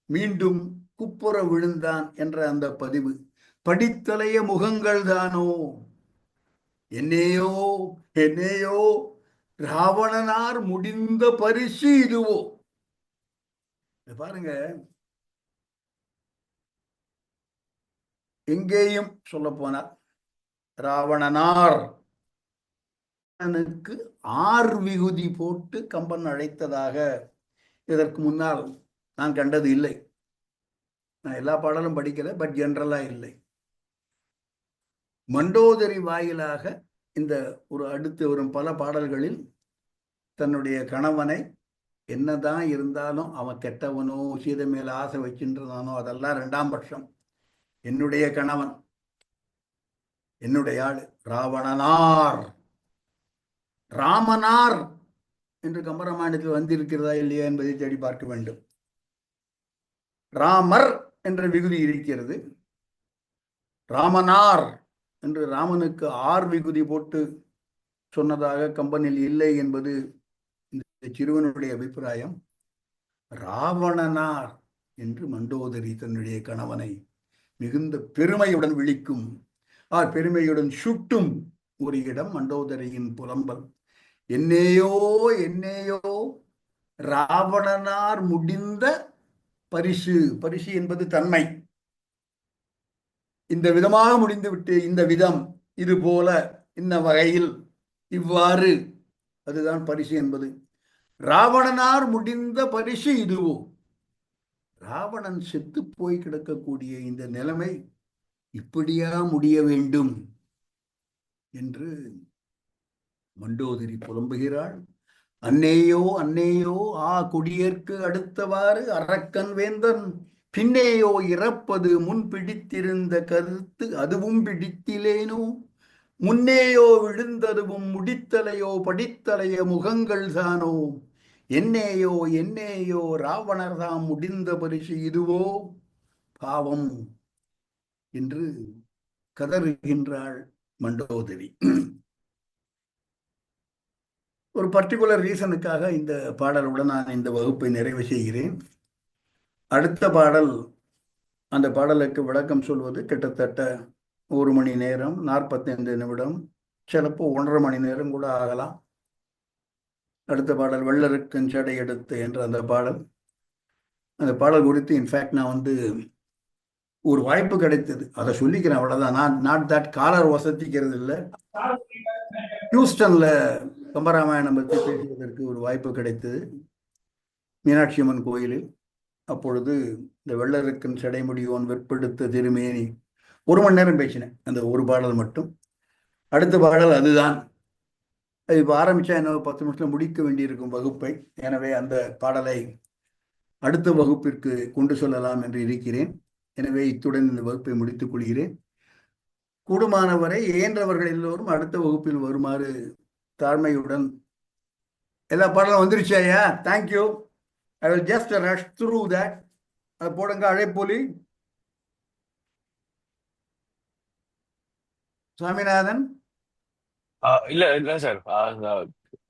[SPEAKER 1] மீண்டும் குப்புற விழுந்தான் என்ற அந்த பதிவு. படித்தலைய முகங்கள் தானோ. என்னையோ என்னையோ ராவணனார் முடிந்த பரிசு இதுவோ. பாருங்க, எங்கேயும் சொல்ல போனார் ராவணனார் ஆர் விகுதி போட்டு கம்பன் அழைத்ததாக இதற்கு முன்னால் நான் கண்டது இல்லை. நான் எல்லா பாடலும் படிக்கல, பட் ஜெனரலா இல்லை. மண்டோதரி வாயிலாக இந்த ஒரு அடுத்து வரும் பல பாடல்களில் தன்னுடைய கணவனை, என்னதான் இருந்தாலும் அவன் கெட்டவனோ சீதை மேல ஆசை வச்சுன்றதானோ அதெல்லாம் இரண்டாம் பட்சம், என்னுடைய கணவன், என்னுடைய ஆள் ராவணனார். ராமனார் என்று கம்பராமாயணத்தில் வந்திருக்கிறதா இல்லையா என்பதை தேடி பார்க்க வேண்டும். ராமர் என்ற விகுதி இருக்கிறது. ராமனார் என்று ராமனுக்கு ஆர் விகுதி போட்டு சொன்னதாக கம்பனில் இல்லை என்பது இந்த சிறுவனுடைய அபிப்பிராயம். ராவணனார் என்று மண்டோதரி தன்னுடைய கணவனை மிகுந்த பெருமையுடன் விழிக்கும், பெருமையுடன் சுட்டும் ஒரு இடம் மண்டோதரியின் புலம்பல். என்னையோ என்னையோ ராவணனார் முடிந்த பரிசு. பரிசு என்பது தன்மை. இந்த விதமாக முடிந்து விட்டு, இந்த விதம், இது போல, இந்த வகையில், இவ்வாறு, அதுதான் பரிசு என்பது. ராவணனார் முடிந்த பரிசு இதுவோ. ராவணன் செத்து போய் கிடக்கக்கூடிய இந்த நிலைமை இப்படியா முடிய வேண்டும் என்று மண்டோதரி புலம்புகிறாள். அன்னேயோ அன்னேயோ கொடியேற்கு அடுத்தவாறு அரக்கன் வேந்தன் பின்னேயோ இறப்பது. முன் பிடித்திருந்த கருத்து அதுவும் பிடித்திலேனோ. முன்னேயோ விழுந்ததுவும் முடித்தலையோ. படித்தலைய முகங்கள் தானோ. என்னேயோ என்னேயோ ராவணர் தாம் முடிந்த பரிசு இதுவோ. பாவம் என்று கதறுகின்றாள் மண்டோதரி. ஒரு பர்டிகுலர் ரீசனுக்காக இந்த பாடலுடன் நான் இந்த வகுப்பை நிறைவு செய்கிறேன். அடுத்த பாடல், அந்த பாடலுக்கு விளக்கம் சொல்வது கிட்டத்தட்ட 1 மணி நேரம் 45 நிமிடம், சிலப்போ 1.5 மணி நேரம் கூட ஆகலாம். அடுத்த பாடல் வெள்ளருக்கன் சடை எடுத்து என்ற அந்த பாடல். அந்த பாடல் குறித்து இன்ஃபேக்ட் நான் ஒரு வாய்ப்பு கிடைத்தது, அதை சொல்லிக்கிறேன், அவ்வளவுதான். நான் நாட் தட் காலர் வசதிக்கிறது இல்லை. ஹியூஸ்டன்ல கம்பராமாயணம் பற்றி பேசுவதற்கு ஒரு வாய்ப்பு கிடைத்தது. மீனாட்சி அம்மன் கோயிலில். அப்பொழுது இந்த வெள்ளருக்கன் சடைமுடியோன் வெற்பெடுத்த திருமேனி 1 மணி நேரம் பேசினேன், அந்த ஒரு பாடல் மட்டும். அடுத்த பாடல் அதுதான். இப்போ ஆரம்பிச்சா என்ன 10 நிமிஷத்துல முடிக்க வேண்டியிருக்கும் வகுப்பை. எனவே அந்த பாடலை அடுத்த வகுப்பிற்கு கொண்டு செல்லலாம் என்று இருக்கிறேன். எனவே இத்துடன் இந்த வகுப்பை முடித்துக் கொள்கிறேன். கூடுமானவரை இயன்றவர்கள் எல்லோரும் அடுத்த வகுப்பில் வருமாறு தாழ்மையுடன். எல்லா பாடலும் வந்துருச்சாயா? Thank you. I will just rush through that. அது போடுங்க அழைப்பொலி. சாமிநாதன்.
[SPEAKER 2] இல்ல இல்ல சார்,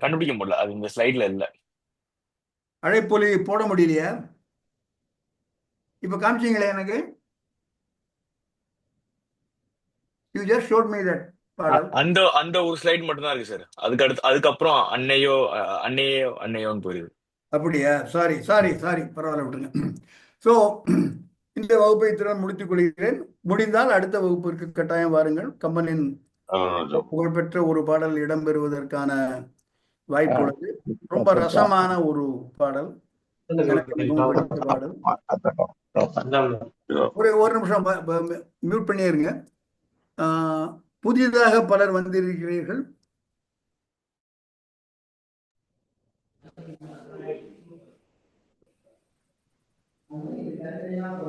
[SPEAKER 2] கண்டுபிடிக்க முடியல, அது இந்த ஸ்லைட்ல இல்ல.
[SPEAKER 1] அழைப்பொலி போட முடியலையா? இப்ப காமிச்சீங்களே எனக்கு. யூ ஜஸ்ட் ஷோட் மீ தட் பாடல்.
[SPEAKER 2] அந்த அந்த ஒரு ஸ்லைட் மட்டும் தான் இருக்கு சார். அதுக்கப்புறம் அன்னையோ அன்னையோ அன்னையோன்னு போயிருது.
[SPEAKER 1] அப்படியா? சாரி சாரி சாரி, பரவாயில்ல, விட்டுருங்க. ஸோ இந்த வகுப்பை இத்துடன் முடித்துக் கொள்கிறேன். முடிந்தால் அடுத்த வகுப்பிற்கு கட்டாயம் வாருங்கள். கம்பனின் புகழ்பெற்ற ஒரு பாடல் இடம்பெறுவதற்கான வாய்ப்பு உள்ளது. ரொம்ப ரசமான ஒரு பாடல், எனக்கு மிகவும் பிடித்த பாடல். ஒரு நிமிஷம் மியூட் பண்ணியே இருங்க. புதிதாக பலர் வந்திருக்கிறீர்கள்.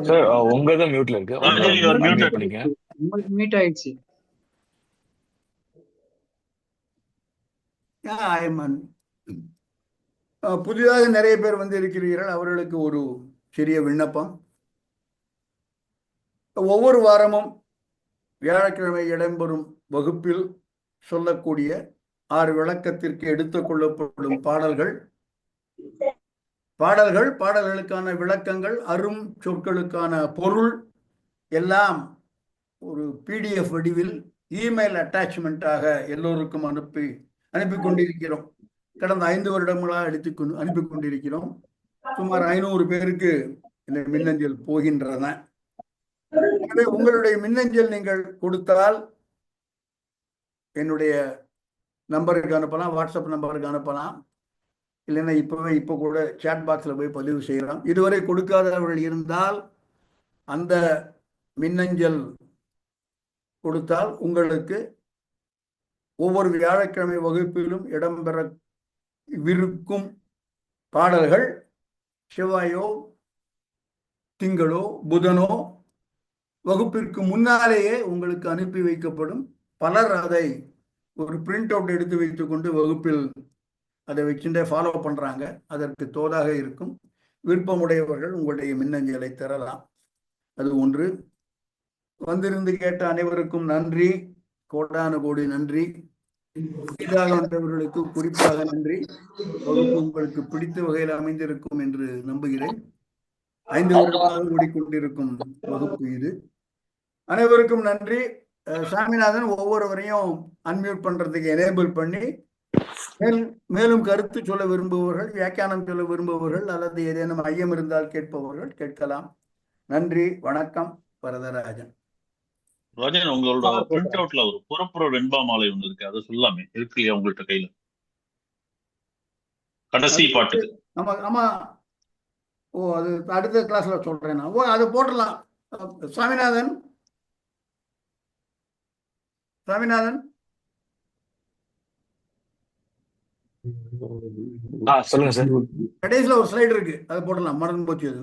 [SPEAKER 2] சார் உங்கதான் மியூட்ல இருக்கு, மியூட் பண்ணிக்க.
[SPEAKER 3] மீட் ஆயிடுச்சு.
[SPEAKER 1] புதிதாக நிறைய பேர் வந்து இருக்கிறீர்கள். அவர்களுக்கு ஒரு சிறிய விண்ணப்பம். ஒவ்வொரு வாரமும் வியாழக்கிழமை இடம்பெறும் வகுப்பில் சொல்லக்கூடிய 6 விளக்கத்திற்கு எடுத்துக் கொள்ளப்படும் பாடல்களுக்கான விளக்கங்கள், அரும் சொற்களுக்கான பொருள் எல்லாம் ஒரு PDF வடிவில் இமெயில் அட்டாச்மெண்டாக எல்லோருக்கும் அனுப்பி கொண்டிருக்கிறோம். கடந்த 5 வருடங்களாக அனுப்பி கொண்டிருக்கிறோம். சுமார் 500 பேருக்கு இந்த மின்னஞ்சல் போகின்றன. எனவே உங்களுடைய மின்னஞ்சல் நீங்கள் கொடுத்தால் என்னுடைய நம்பருக்கு அனுப்பலாம், வாட்ஸ்அப் நம்பருக்கு அனுப்பலாம். இல்லைன்னா இப்போ கூட சாட் பாக்ஸில் போய் பதிவு செய்யலாம். இதுவரை கொடுக்காதவர்கள் இருந்தால் அந்த மின்னஞ்சல் கொடுத்தால் உங்களுக்கு ஒவ்வொரு வியாழக்கிழமை வகுப்பிலும் இடம்பெறவிருக்கும் பாடல்கள் செவ்வாயோ திங்களோ புதனோ வகுப்பிற்கு முன்னாலேயே உங்களுக்கு அனுப்பி வைக்கப்படும். பலர் அதை ஒரு பிரிண்ட் அவுட் எடுத்து வைத்துக்கொண்டு வகுப்பில் அதை வச்சுட்டே ஃபாலோ பண்றாங்க. அதற்கு தோதாக இருக்கும். விருப்பமுடையவர்கள் உங்களுடைய மின்னஞ்சலை தரலாம். அது ஒன்று. வந்திருந்து கேட்ட அனைவருக்கும் நன்றி, கோடான கோடி நன்றி. புதிதாக வந்தவர்களுக்கு குறிப்பாக நன்றி. வகுப்பு உங்களுக்கு பிடித்த வகையில் அமைந்திருக்கும் என்று நம்புகிறேன். 5 வருடமாக ஓடிக்கொண்டிருக்கும் வகுப்பு இது. அனைவருக்கும் நன்றி. சாமிநாதன் ஒவ்வொருவரையும் அன்மியூட் பண்றதுக்கு எனேபிள் பண்ணி, மேலும் கருத்து சொல்ல விரும்புபவர்கள், வியாக்கியானம் சொல்ல விரும்புபவர்கள், அல்லது ஏதேனும் ஐயம் இருந்தால் கேட்பவர்கள் கேட்கலாம். நன்றி, வணக்கம். வரதராஜன்.
[SPEAKER 4] ராஜன், உங்களோட பிரிண்ட் அவுட்ல ஒரு புறப்புற வெண்பா மாலை ஒண்ணு இருக்கு, அதை சொல்லாமே இருக்கு இல்லையா உங்கள்கிட்ட கையில? கடைசி பாட்டுக்கு.
[SPEAKER 1] ஆமா ஆமா. ஓ, அது அடுத்த கிளாஸ்ல சொல்றேன் நான். ஓ, அதை போட்டலாம். சாமிநாதன்
[SPEAKER 2] சொல்லுங்க சார்.
[SPEAKER 1] கடைசியில ஒரு ஸ்லைடு இருக்கு, அதை போடலாம். மறந்து போச்சு. அது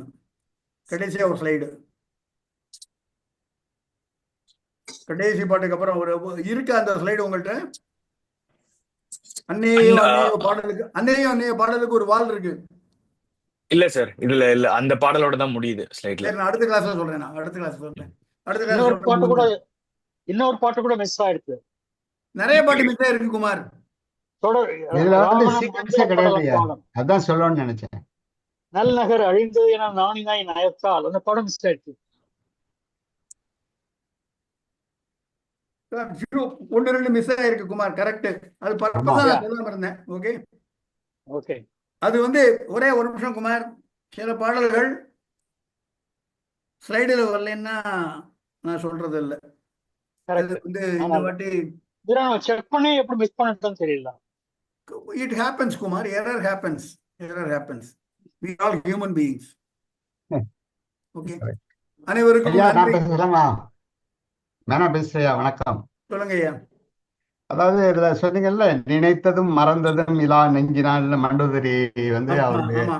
[SPEAKER 1] கடைசியா ஒரு ஸ்லைடு, கடைசி பாட்டுக்கு அப்புறம் ஒரு இருக்கு அந்த ஸ்லைடு உங்கள்கிட்ட. அன்னையோ பாடலுக்கு ஒரு வால் இருக்கு.
[SPEAKER 2] இல்ல சார், இதுல இல்ல, அந்த பாடலோட தான் முடியுது ஸ்லைட்ல.
[SPEAKER 1] நான் அடுத்த கிளாஸ்ல சொல்றேன்.
[SPEAKER 3] இன்னொரு பாட்டு கூட மிஸ் ஆயிடுச்சு.
[SPEAKER 1] நிறைய பாட்டு மிஸ் ஆயிருக்கு குமார்.
[SPEAKER 5] அதான் சொல்லணும்னு நினைச்சேன்.
[SPEAKER 3] நல்நகர் அழிந்து என நானினாய் நயத்தால் அந்த படம் மிஸ் ஆயிடுச்சு.
[SPEAKER 1] 1-2 மிஸ் ஆயிருக்கு குமார். கரெக்ட். அது பர்பஸா சொல்லாம இருந்தேன். Okay
[SPEAKER 3] okay.
[SPEAKER 1] அது ஒரே ஒரு நிமிஷம் குமார். சில பாடல்கள் ஸ்லைடுல வரலன்னா நான் சொல்றது இல்லை. இந்த வாட்டி
[SPEAKER 3] செக் பண்ணி எப்படி மிஸ் பண்ணிட்டோம் தெரியல.
[SPEAKER 1] It happens Kumar. Error happens. we all human beings. Okay. அனைவருக்கும்
[SPEAKER 5] ஐயா நான்
[SPEAKER 1] நன்றி.
[SPEAKER 5] பேசலாமா? மேனா பேசுறியா? வணக்கம்.
[SPEAKER 1] சொல்லுங்க ஐயா.
[SPEAKER 5] அதாவது இதுல சொன்னீங்கல்ல, நினைத்ததும் மறந்ததும் இலா நெஞ்சினால் மண்டோதரி வந்து
[SPEAKER 1] ஆமா
[SPEAKER 5] அவருடைய
[SPEAKER 1] ஆமா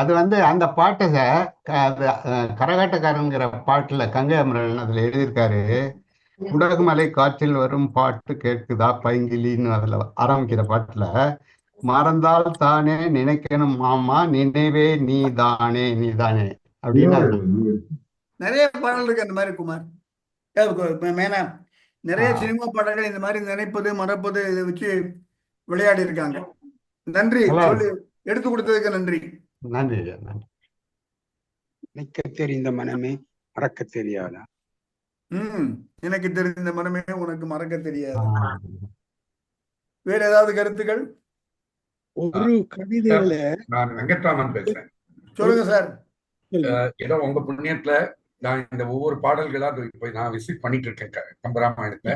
[SPEAKER 5] அது வந்து அந்த பாட்டை கரகாட்டக்காரங்கிற பாட்டுல கங்கை அமரன் அதுல எழுதியிருக்காரு. குடகுமலை காற்றில் வரும் பாட்டு கேட்குதா பைங்கிலின்னு அதுல ஆரம்பிக்கிற பாட்டுல, மறந்தால் தானே நினைக்கணும் மாமா, நினைவே நீதானே நீதானே அப்படின்னு
[SPEAKER 1] நிறைய பாடல் இருக்கு அந்த மாதிரி குமார். மேனா நிறைய சினிமா பாடல்கள் இந்த மாதிரி நினைப்பது மறப்பது இதை வச்சு விளையாடி இருக்காங்க. நன்றி சொல்லி எடுத்து கொடுத்ததுக்கு நன்றி.
[SPEAKER 5] நன்றி ஐயா, நன்றி.
[SPEAKER 6] நினைக்க தெரிந்த மனமே மறக்க தெரியாதா?
[SPEAKER 1] எனக்கு தெரிந்த மனமே உனக்கு மறக்க தெரியாது. வேற ஏதாவது கருத்துக்கள்?
[SPEAKER 7] ஒரு கவிதையில
[SPEAKER 8] நான் வெங்கட்ராமன் பேசுறேன்.
[SPEAKER 1] சொல்லுங்க சார்.
[SPEAKER 8] ஏதோ உங்க புண்ணியத்துல நான் இந்த ஒவ்வொரு பாடல்களா போய் நான் விசிட் பண்ணிட்டு இருக்கேன் கம்பராமாயணத்துல.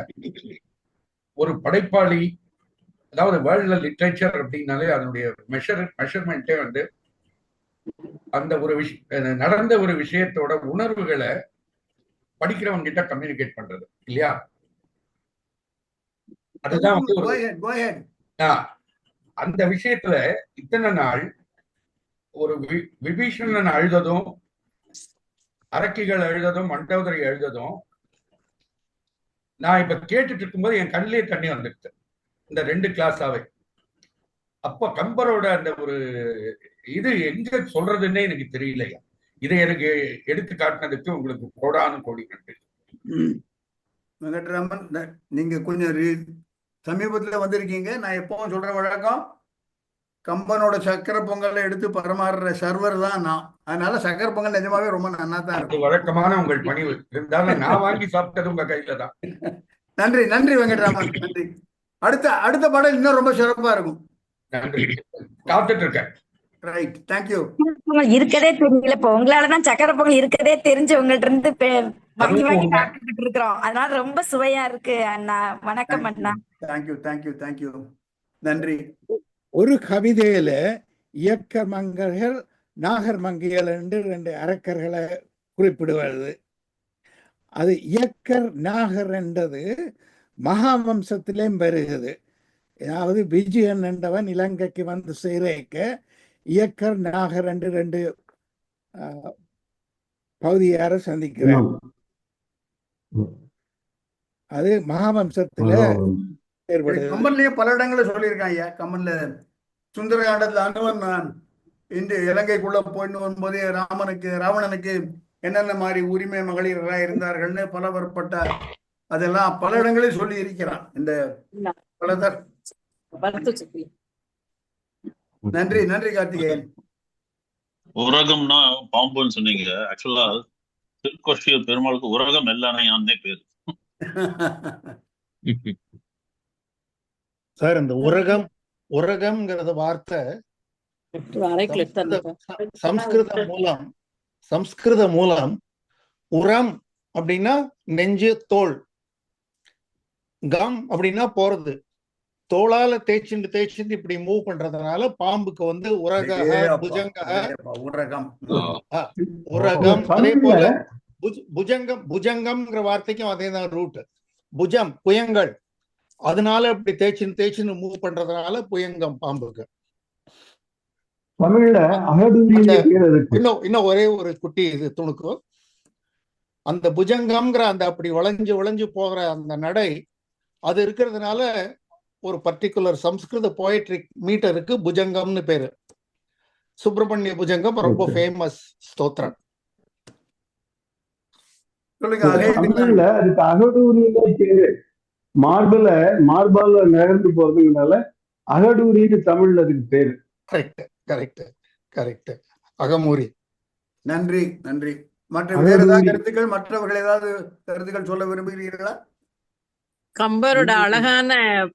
[SPEAKER 8] ஒரு படைப்பாளி, அதாவது வேர்ல்ட்ல லிட்ரேச்சர் அப்படின்னாலே அதனுடைய மெஷர்மெண்ட்டே வந்து அந்த ஒரு நடந்த ஒரு விஷயத்தோட உணர்வுகளை படிக்கிறவங்க கிட்ட கம்யூனிகேட் பண்றது இல்லையா? அதுதான் வந்து அந்த விஷயத்துல இத்தனை நாள் ஒரு விபீஷணன் அழுததும், அரக்கிகள் எழுததும், மண்டோதரி எழுததும் நான் இப்ப கேட்டுட்டு இருக்கும்போது என் கண்ணிலே தண்ணி வந்துடுச்சு, இந்த 2 கிளாஸாவே. அப்ப கம்பரோட அந்த ஒரு இது எங்க சொல்றதுன்னே எனக்கு தெரியலையா. இதை எனக்கு எடுத்து காட்டினதுக்கு உங்களுக்கு கோடானு கோடி நன்றி.
[SPEAKER 1] வெங்கட்ராமன், நீங்க கொஞ்சம் சமீபத்துல வந்திருக்கீங்க. நான் எப்பவும் சொல்ற வழக்கம், கம்பனோட சக்கரை பொங்கலை எடுத்து பரமாறுற சர்வர் தான் நான். அதனால சக்கரை பொங்கல் நிஜமாவே ரொம்ப நன்னா தான் இருக்கும்.
[SPEAKER 8] வழக்கமான உங்கள் பணிவு இருந்தாலும் நான் வாங்கி சாப்பிட்டது உங்க கையில தான்.
[SPEAKER 1] நன்றி நன்றி வெங்கட்ராமன், நன்றி. அடுத்த பாடல் இன்னும் ரொம்ப சிறப்பா இருக்கும்.
[SPEAKER 8] நன்றி, காத்துட்டு இருக்கேன்.
[SPEAKER 1] Right, thank you.
[SPEAKER 9] இருக்கதே தெரியல, இப்ப உங்களாலதான் சக்கரை பொங்கல் இருக்கதே தெரிஞ்சு உங்கள்ட்ட இருந்து வாங்கி வாங்கி சாப்பிட்டுட்டு இருக்கிறோம். அதனால ரொம்ப சுவையா இருக்கு அண்ணா. வணக்கம் அண்ணா.
[SPEAKER 1] தேங்க்யூ தேங்க்யூ தேங்க்யூ, நன்றி.
[SPEAKER 7] ஒரு கவிதையில இயக்க மங்கர்கள் நாகர் மங்கைகள் என்று 2 அரக்கர்களை குறிப்பிடுவது. அது இயக்கர் நாகர் என்றது மகாவம்சத்திலேயும் வருகிறது. அதாவது விஜயன் என்றவன் இலங்கைக்கு வந்து சேரைக்க இயக்கர் நாகர் என்று 2 பகுதியார சந்திக்கிறார். அது மகாவம்சத்துல
[SPEAKER 1] கம்பன்லயே பல இடங்களை சொல்லியிருக்கான் ஐயா. கம்பன்ல சுந்தரகாண்டத்துல அனுவன் இந்த இலங்கைக்குள்ள போயிட்டு வரும்போது ராவணனுக்கு என்னென்ன மாதிரி உரிமை மகளிரா இருந்தார்கள்னு பலவரப்பட்ட அதெல்லாம் பல இடங்களில் சொல்லி இருக்கிறான் இந்த பலதர். நன்றி நன்றி கார்த்திகேயன்.
[SPEAKER 4] உரகம்னா பாம்புன்னு சொன்னீங்க. ஆக்சுவலா திருக்கோஷ்டியூர் பெருமாளுக்கு உரகம் எல்லானையான்னே பேரு.
[SPEAKER 7] சார், இந்த உரகம்ங்கிறத வார்த்தை சம்ஸ்கிருத மூலம் உரம் அப்படின்னா நெஞ்சு, தோல். கம் அப்படின்னா போறது. தோளால தேய்ச்சிண்டு இப்படி மூவ் பண்றதுனால பாம்புக்கு வந்து உரகம். அதே போல புஜங்கம்ங்கிற வார்த்தைக்கும் அதேதான் ரூட். புஜம் புயங்கள், அதனால இப்படி தேய்ச்சின்னு மூவ் பண்றதுனால புயங்கம் பாம்புக்கு. இன்னும் ஒரே ஒரு குட்டி இது துணுக்கு. அந்த புஜங்கம்ங்கிற அந்த அப்படி வளைஞ்சு போகிற அந்த நடை அது இருக்கிறதுனால ஒரு பர்டிகுலர் சம்ஸ்கிருத போயட்ரிக் மீட்டருக்கு புஜங்கம்னு பேரு. சுப்பிரமணிய புஜங்கம் ரொம்ப ஃபேமஸ் ஸ்தோத்திரம்.
[SPEAKER 10] மார்பால நகர்ந்து போறதுனால அகடூரின்னு தமிழ்ல அதுக்கு பேரு.
[SPEAKER 7] கரெக்ட். அகமூரி.
[SPEAKER 1] நன்றி நன்றி. வேற ஏதாவது கருத்துக்கள், மற்றவர்கள் ஏதாவது கருத்துக்கள் சொல்ல விரும்புகிறீர்களா?
[SPEAKER 11] கம்பரோட அழகான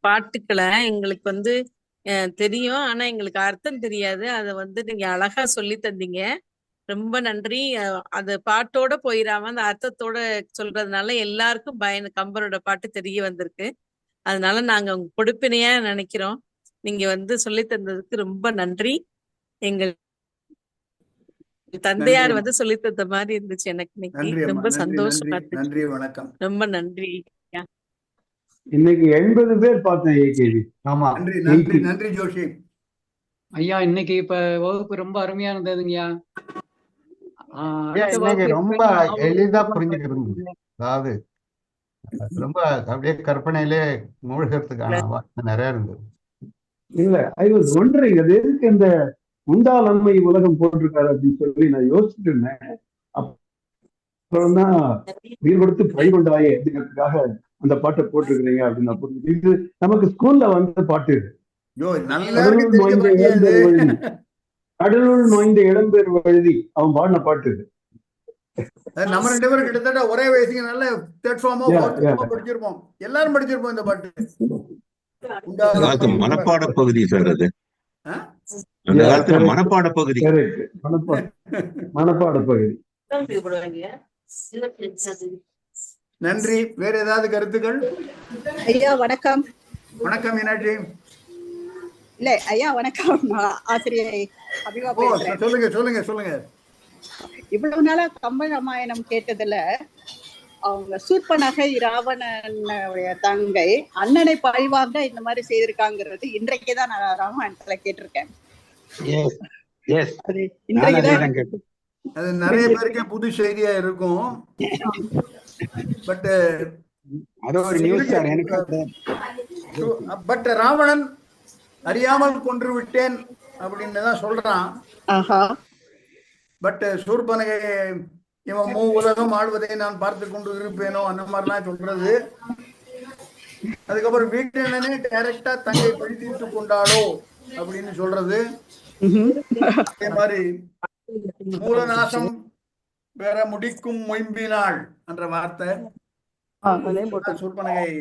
[SPEAKER 11] பாட்டுக்களை எங்களுக்கு வந்து தெரியும், ஆனா எங்களுக்கு அர்த்தம் தெரியாது. அதை வந்து நீங்க அழகா சொல்லி தந்தீங்க, ரொம்ப நன்றி. அது பாட்டோட போயிடாம அந்த அர்த்தத்தோட சொல்றதுனால எல்லாருக்கும் கம்பரோட பாட்டு தெரிய வந்திருக்கு. அதனால நாங்க உங்க கொடுப்பினையா நினைக்கிறோம். நீங்க வந்து சொல்லி தந்ததுக்கு ரொம்ப நன்றி. எங்கள் தந்தையார்
[SPEAKER 1] நன்றி
[SPEAKER 11] வந்து சொல்லி தந்த மாதிரி இருந்துச்சு எனக்கு இன்னைக்கு.
[SPEAKER 1] நன்றி அம்மா,
[SPEAKER 11] ரொம்ப
[SPEAKER 1] நன்றி
[SPEAKER 11] சந்தோஷமா
[SPEAKER 1] நன்றி
[SPEAKER 11] இருந்துச்சு.
[SPEAKER 1] நன்றி, வணக்கம்.
[SPEAKER 11] ரொம்ப நன்றி.
[SPEAKER 10] இன்னைக்கு 80 பேர் பார்த்தேன் ஏகேவி.
[SPEAKER 5] ஆமா.
[SPEAKER 1] நன்றி நன்றி
[SPEAKER 10] 80.
[SPEAKER 1] நன்றி ஜோஷி.
[SPEAKER 12] ஐயா இன்னைக்கு இப்ப வகுப்பு ரொம்ப அருமையா இருந்ததுங்கய்யா. அடுத்த
[SPEAKER 5] இன்னைக்கு
[SPEAKER 12] வகுப்பு
[SPEAKER 5] ரொம்ப
[SPEAKER 12] எப்பயும்
[SPEAKER 5] எளிதா புரிஞ்சுக்கிறது முடியும். அதாவது ரொம்ப அப்படியே கற்பனையிலே மூழ்கிறதுக்கான வாய்ப்பு நிறைய இருந்தது.
[SPEAKER 10] இல்ல, ஐ வாஸ் ஒண்டரிங் அது எதுக்கு இந்த உண்டாளன்மை உலகம் போட்டிருக்காரு அப்படின்னு சொல்லி நான் யோசிச்சுட்டு இருந்தேன். அப்புறம்தான் உயிர் கொடுத்து பழி கொண்டாயே அப்படிங்கிறதுக்காக அந்த பாட்டை போட்டிருக்கிறீங்க அப்படின்னு நான் புரிஞ்சு. இது நமக்கு ஸ்கூல்ல வந்த பாட்டு இது. கடலுள் நோய்ந்த இளம்பேர் வழுதி, கடலுள் நோய்ந்த இளம்பேர் வழுதி அவன் பாடின பாட்டு இது.
[SPEAKER 1] நம்ம 2 பேரும் கிட்டத்தட்ட ஒரே வயசுக்கு நல்ல பிளாட்ஃபார்மோ படிச்சிருப்போம். எல்லாரும் படிச்சிருப்போம் இந்த பாட்டு.
[SPEAKER 13] மனப்பாட பகுதி சார் அது. அந்த காலத்துல மனப்பாட பகுதி.
[SPEAKER 10] மனப்பாட பகுதி.
[SPEAKER 1] நன்றி. வேற ஏதாவது கருத்துக்கள்?
[SPEAKER 14] ஐயா வணக்கம்.
[SPEAKER 1] வணக்கம் மீனாட்சி.
[SPEAKER 14] இல்ல ஐயா வணக்கம், ஆசிரியை அபிவா பேசுறேன்.
[SPEAKER 1] சொல்லுங்க சொல்லுங்க சொல்லுங்க.
[SPEAKER 14] இவ்வளவு நாளா கம்ப ராமாயணம் கேட்டதுல அவங்க சூர்பனகை ராவணனுடைய தங்கை அண்ணனை பழிவாங்க இந்த மாதிரி செய்திருக்காங்கிறது இன்றைக்குதான் நான் ராமாயணத்துல கேட்டிருக்கேன்.
[SPEAKER 1] அது நிறைய பேருக்கு புது செய்தியா இருக்கும். பட் ராவணன் அறியாமல் கொன்று விட்டேன் அப்படின்னு தான் சொல்றான். பட் சூர்பனகை இவன் உலகம் ஆழ்வதை நான் பார்த்து கொண்டு இருப்பேனோ அந்த மாதிரிலாம் சொல்றது. அதுக்கப்புறம் வீட்டனே டைரக்டா தங்கை பழி தீர்த்து கொண்டாளோ அப்படின்னு சொல்றது. அதே மாதிரி மூலநாசம் வேற முடிக்கும் மொயம்பினாள் என்ற வார்த்தை சூர்பனகை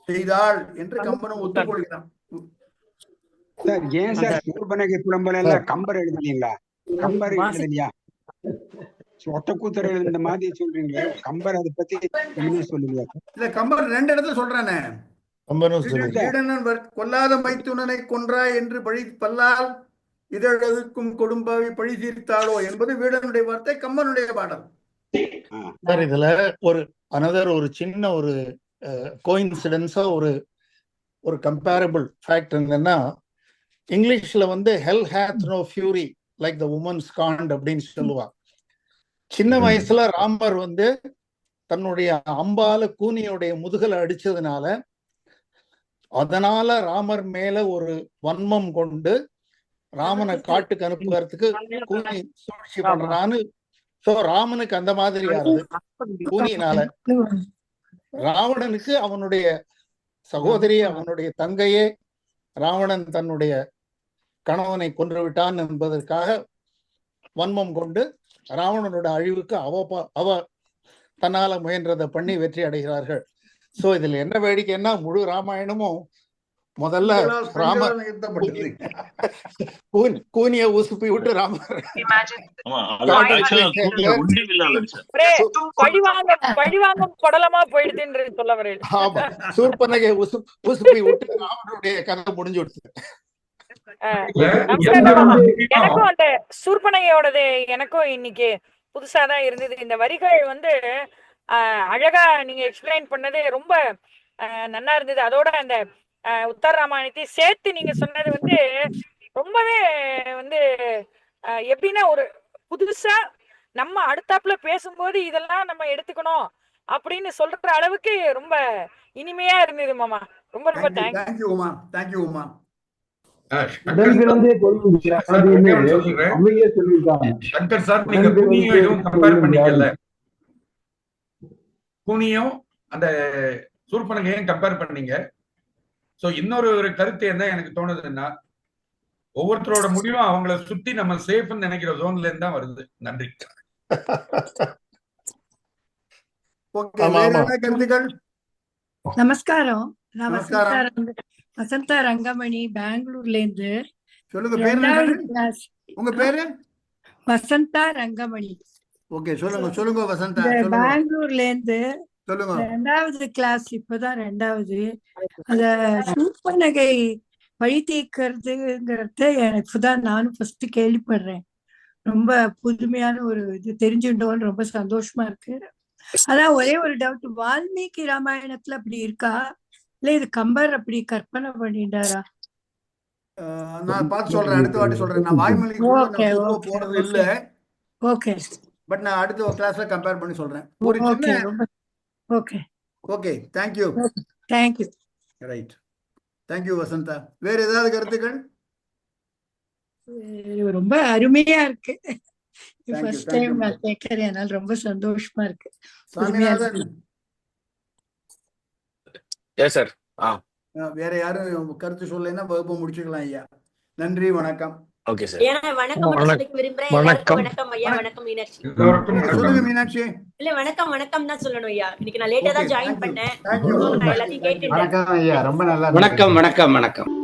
[SPEAKER 1] செய்தாள் என்று கம்பனும் ஒத்துக்கொள்கிறான்.
[SPEAKER 6] ஏன் சார் சூர்பனகை புலம்பல் எல்லாம் கம்பர் எழுதலீங்களா? கம்பர் எழுதலையா? ஒட்டக்கூத்தர் எழுந்த மாதிரி சொல்றீங்க. கம்பர் அதை பத்தி சொல்லுங்க.
[SPEAKER 1] இல்ல கம்பர் 2 இடத்துல சொல்றானே. கொல்லாத மைத்துனனை கொன்றாய் என்று பழி பல்லால் இதழதுக்கும் கொடும்பாவி பழி தீர்த்தாளோ என்பது வீடனுடைய வார்த்தை, கம்பனுடைய பாடல்.
[SPEAKER 7] சார் இதுல ஒரு சின்ன ஒரு கோயின்சிடன்ஸா ஒரு கம்பேரபிள் ஃபேக்ட் என்னன்னா, இங்கிலீஷ்ல வந்து hell hath no fury like the women's scorned அப்படின்னு சொல்லுவா. சின்ன வயசுல ராமர் வந்து தன்னுடைய அம்பால கூனியோடைய முதுகலை அடிச்சதுனால அதனால ராமர் மேல ஒரு வன்மம் கொண்டு ராமனை காட்டுக்கு அனுப்புறதுக்கு கூனி சூழ்ச்சி பண்றான்னு. சோ ராமனுக்கு அந்த மாதிரி ஆறுது கூனியினால. ராவணனுக்கு அவனுடைய சகோதரி, அவனுடைய தங்கையே ராவணன் தன்னுடைய கணவனை கொன்று விட்டான் என்பதற்காக வன்மம் கொண்டு ராவணனோட அழிவுக்கு அவ தன்னால முயன்றதை பண்ணி வெற்றி அடைகிறார்கள். சோ இதுல என்ன வேடிக்கைன்னா, முழு ராமாயணமும் முதல்ல ராமர் கூனிய உசுப்பி விட்டு ராமர் சூர்பனகை உசுப்பி விட்டு ராமனுடைய கதை முடிஞ்சு விடுச்சு.
[SPEAKER 15] எனக்கும் அந்த சூர்பனகையோடது எனக்கும் இன்னைக்கு புதுசாதான் இருந்தது. இந்த வரிகள் வந்து அழகா நீங்க எக்ஸ்பிளைன் பண்ணது ரொம்ப நல்லா இருந்தது. அதோட அந்த உத்தர ராமாயணத்தை சேர்த்து நீங்க சொன்னது வந்து ரொம்பவே வந்து எப்படின்னா ஒரு புதுசா நம்ம அடுத்தாப்புல பேசும்போது இதெல்லாம் நம்ம எடுத்துக்கணும் அப்படின்னு சொல்ற அளவுக்கு ரொம்ப இனிமையா இருந்தது மாமா. ரொம்ப ரொம்ப தேங்க்யூ.
[SPEAKER 8] சங்கர் சார், நீங்க கூனியும் கம்பேர் பண்ணீங்கல்ல, கூனியும் அந்த சூர்பனகையும் கம்பேர் பண்ணீங்க. சோ இன்னொரு கருத்து என்ன எனக்கு தோணுதுன்னா, ஒவ்வொருத்தரோட முடிவும் அவங்கள சுத்தி நம்ம சேஃப்னு நினைக்கிற ஜோன்ல இருந்து தான் வருது. நன்றி.
[SPEAKER 16] நமஸ்காரம். நான் வசந்தா ரங்கமணி, பெங்களூர்ல இருந்து.
[SPEAKER 1] உங்க பேரு?
[SPEAKER 16] வசந்தா ரங்கமணி.
[SPEAKER 1] சொல்லுங்க வசந்தா.
[SPEAKER 16] பெங்களூர்ல இருந்து 2வது கிளாஸ், இப்பதான் 2வது. அந்த சூர்பனகை பழி தீர்க்கிறதுங்கிறத எனக்கு தான் நானும் ஃபர்ஸ்ட் கேள்விப்படுறேன். ரொம்ப புதுமையான ஒரு இது தெரிஞ்சுட்டோன்னு ரொம்ப சந்தோஷமா இருக்கு. அதான் ஒரே ஒரு டவுட், வால்மீகி ராமாயணத்துல அப்படி இருக்கா இல்ல இது கம்பர் அப்படி கற்பனை பண்ணிட்டாரா?
[SPEAKER 1] நான் பார்த்து சொல்றேன், அடுத்த வாட்டி சொல்றேன். நான் வாய்மொழி போறது இல்ல.
[SPEAKER 16] ஓகே,
[SPEAKER 1] பட் நான் அடுத்த கிளாஸ்ல கம்பேர் பண்ணி சொல்றேன். ஒரு சின்ன
[SPEAKER 16] okay
[SPEAKER 1] okay. Thank you.
[SPEAKER 16] Thank you.
[SPEAKER 1] Right. Thank you Vasantha. வேற ஏதாவது கருத்துக்கள்?
[SPEAKER 16] ரொம்ப அருமையா இருக்கு. ஃபர்ஸ்ட் டைம் நான் கேட்கறேன், அதனால ரொம்ப சந்தோஷமா இருக்கு.
[SPEAKER 1] சாமிநாதன்.
[SPEAKER 2] Yes sir.
[SPEAKER 1] வேற யாரும் கருத்து சொல்லலைன்னா வகுப்பு முடிச்சுக்கலாம் ஐயா. நன்றி, வணக்கம்.
[SPEAKER 2] Okay sir.
[SPEAKER 17] வணக்கம் ஐயா. வணக்கம் மீனாட்சி.
[SPEAKER 1] சொல்லுங்க மீனாட்சி.
[SPEAKER 17] இல்ல வணக்கம் தான் சொல்லணும் ஐயா. இன்னைக்கு நான் லேட்டா தான் ஜாயின் பண்ணேன். எல்லாத்தையும் கேட்டுட்டேன்.
[SPEAKER 5] வணக்கம் ஐயா, ரொம்ப நல்லா.
[SPEAKER 18] வணக்கம்.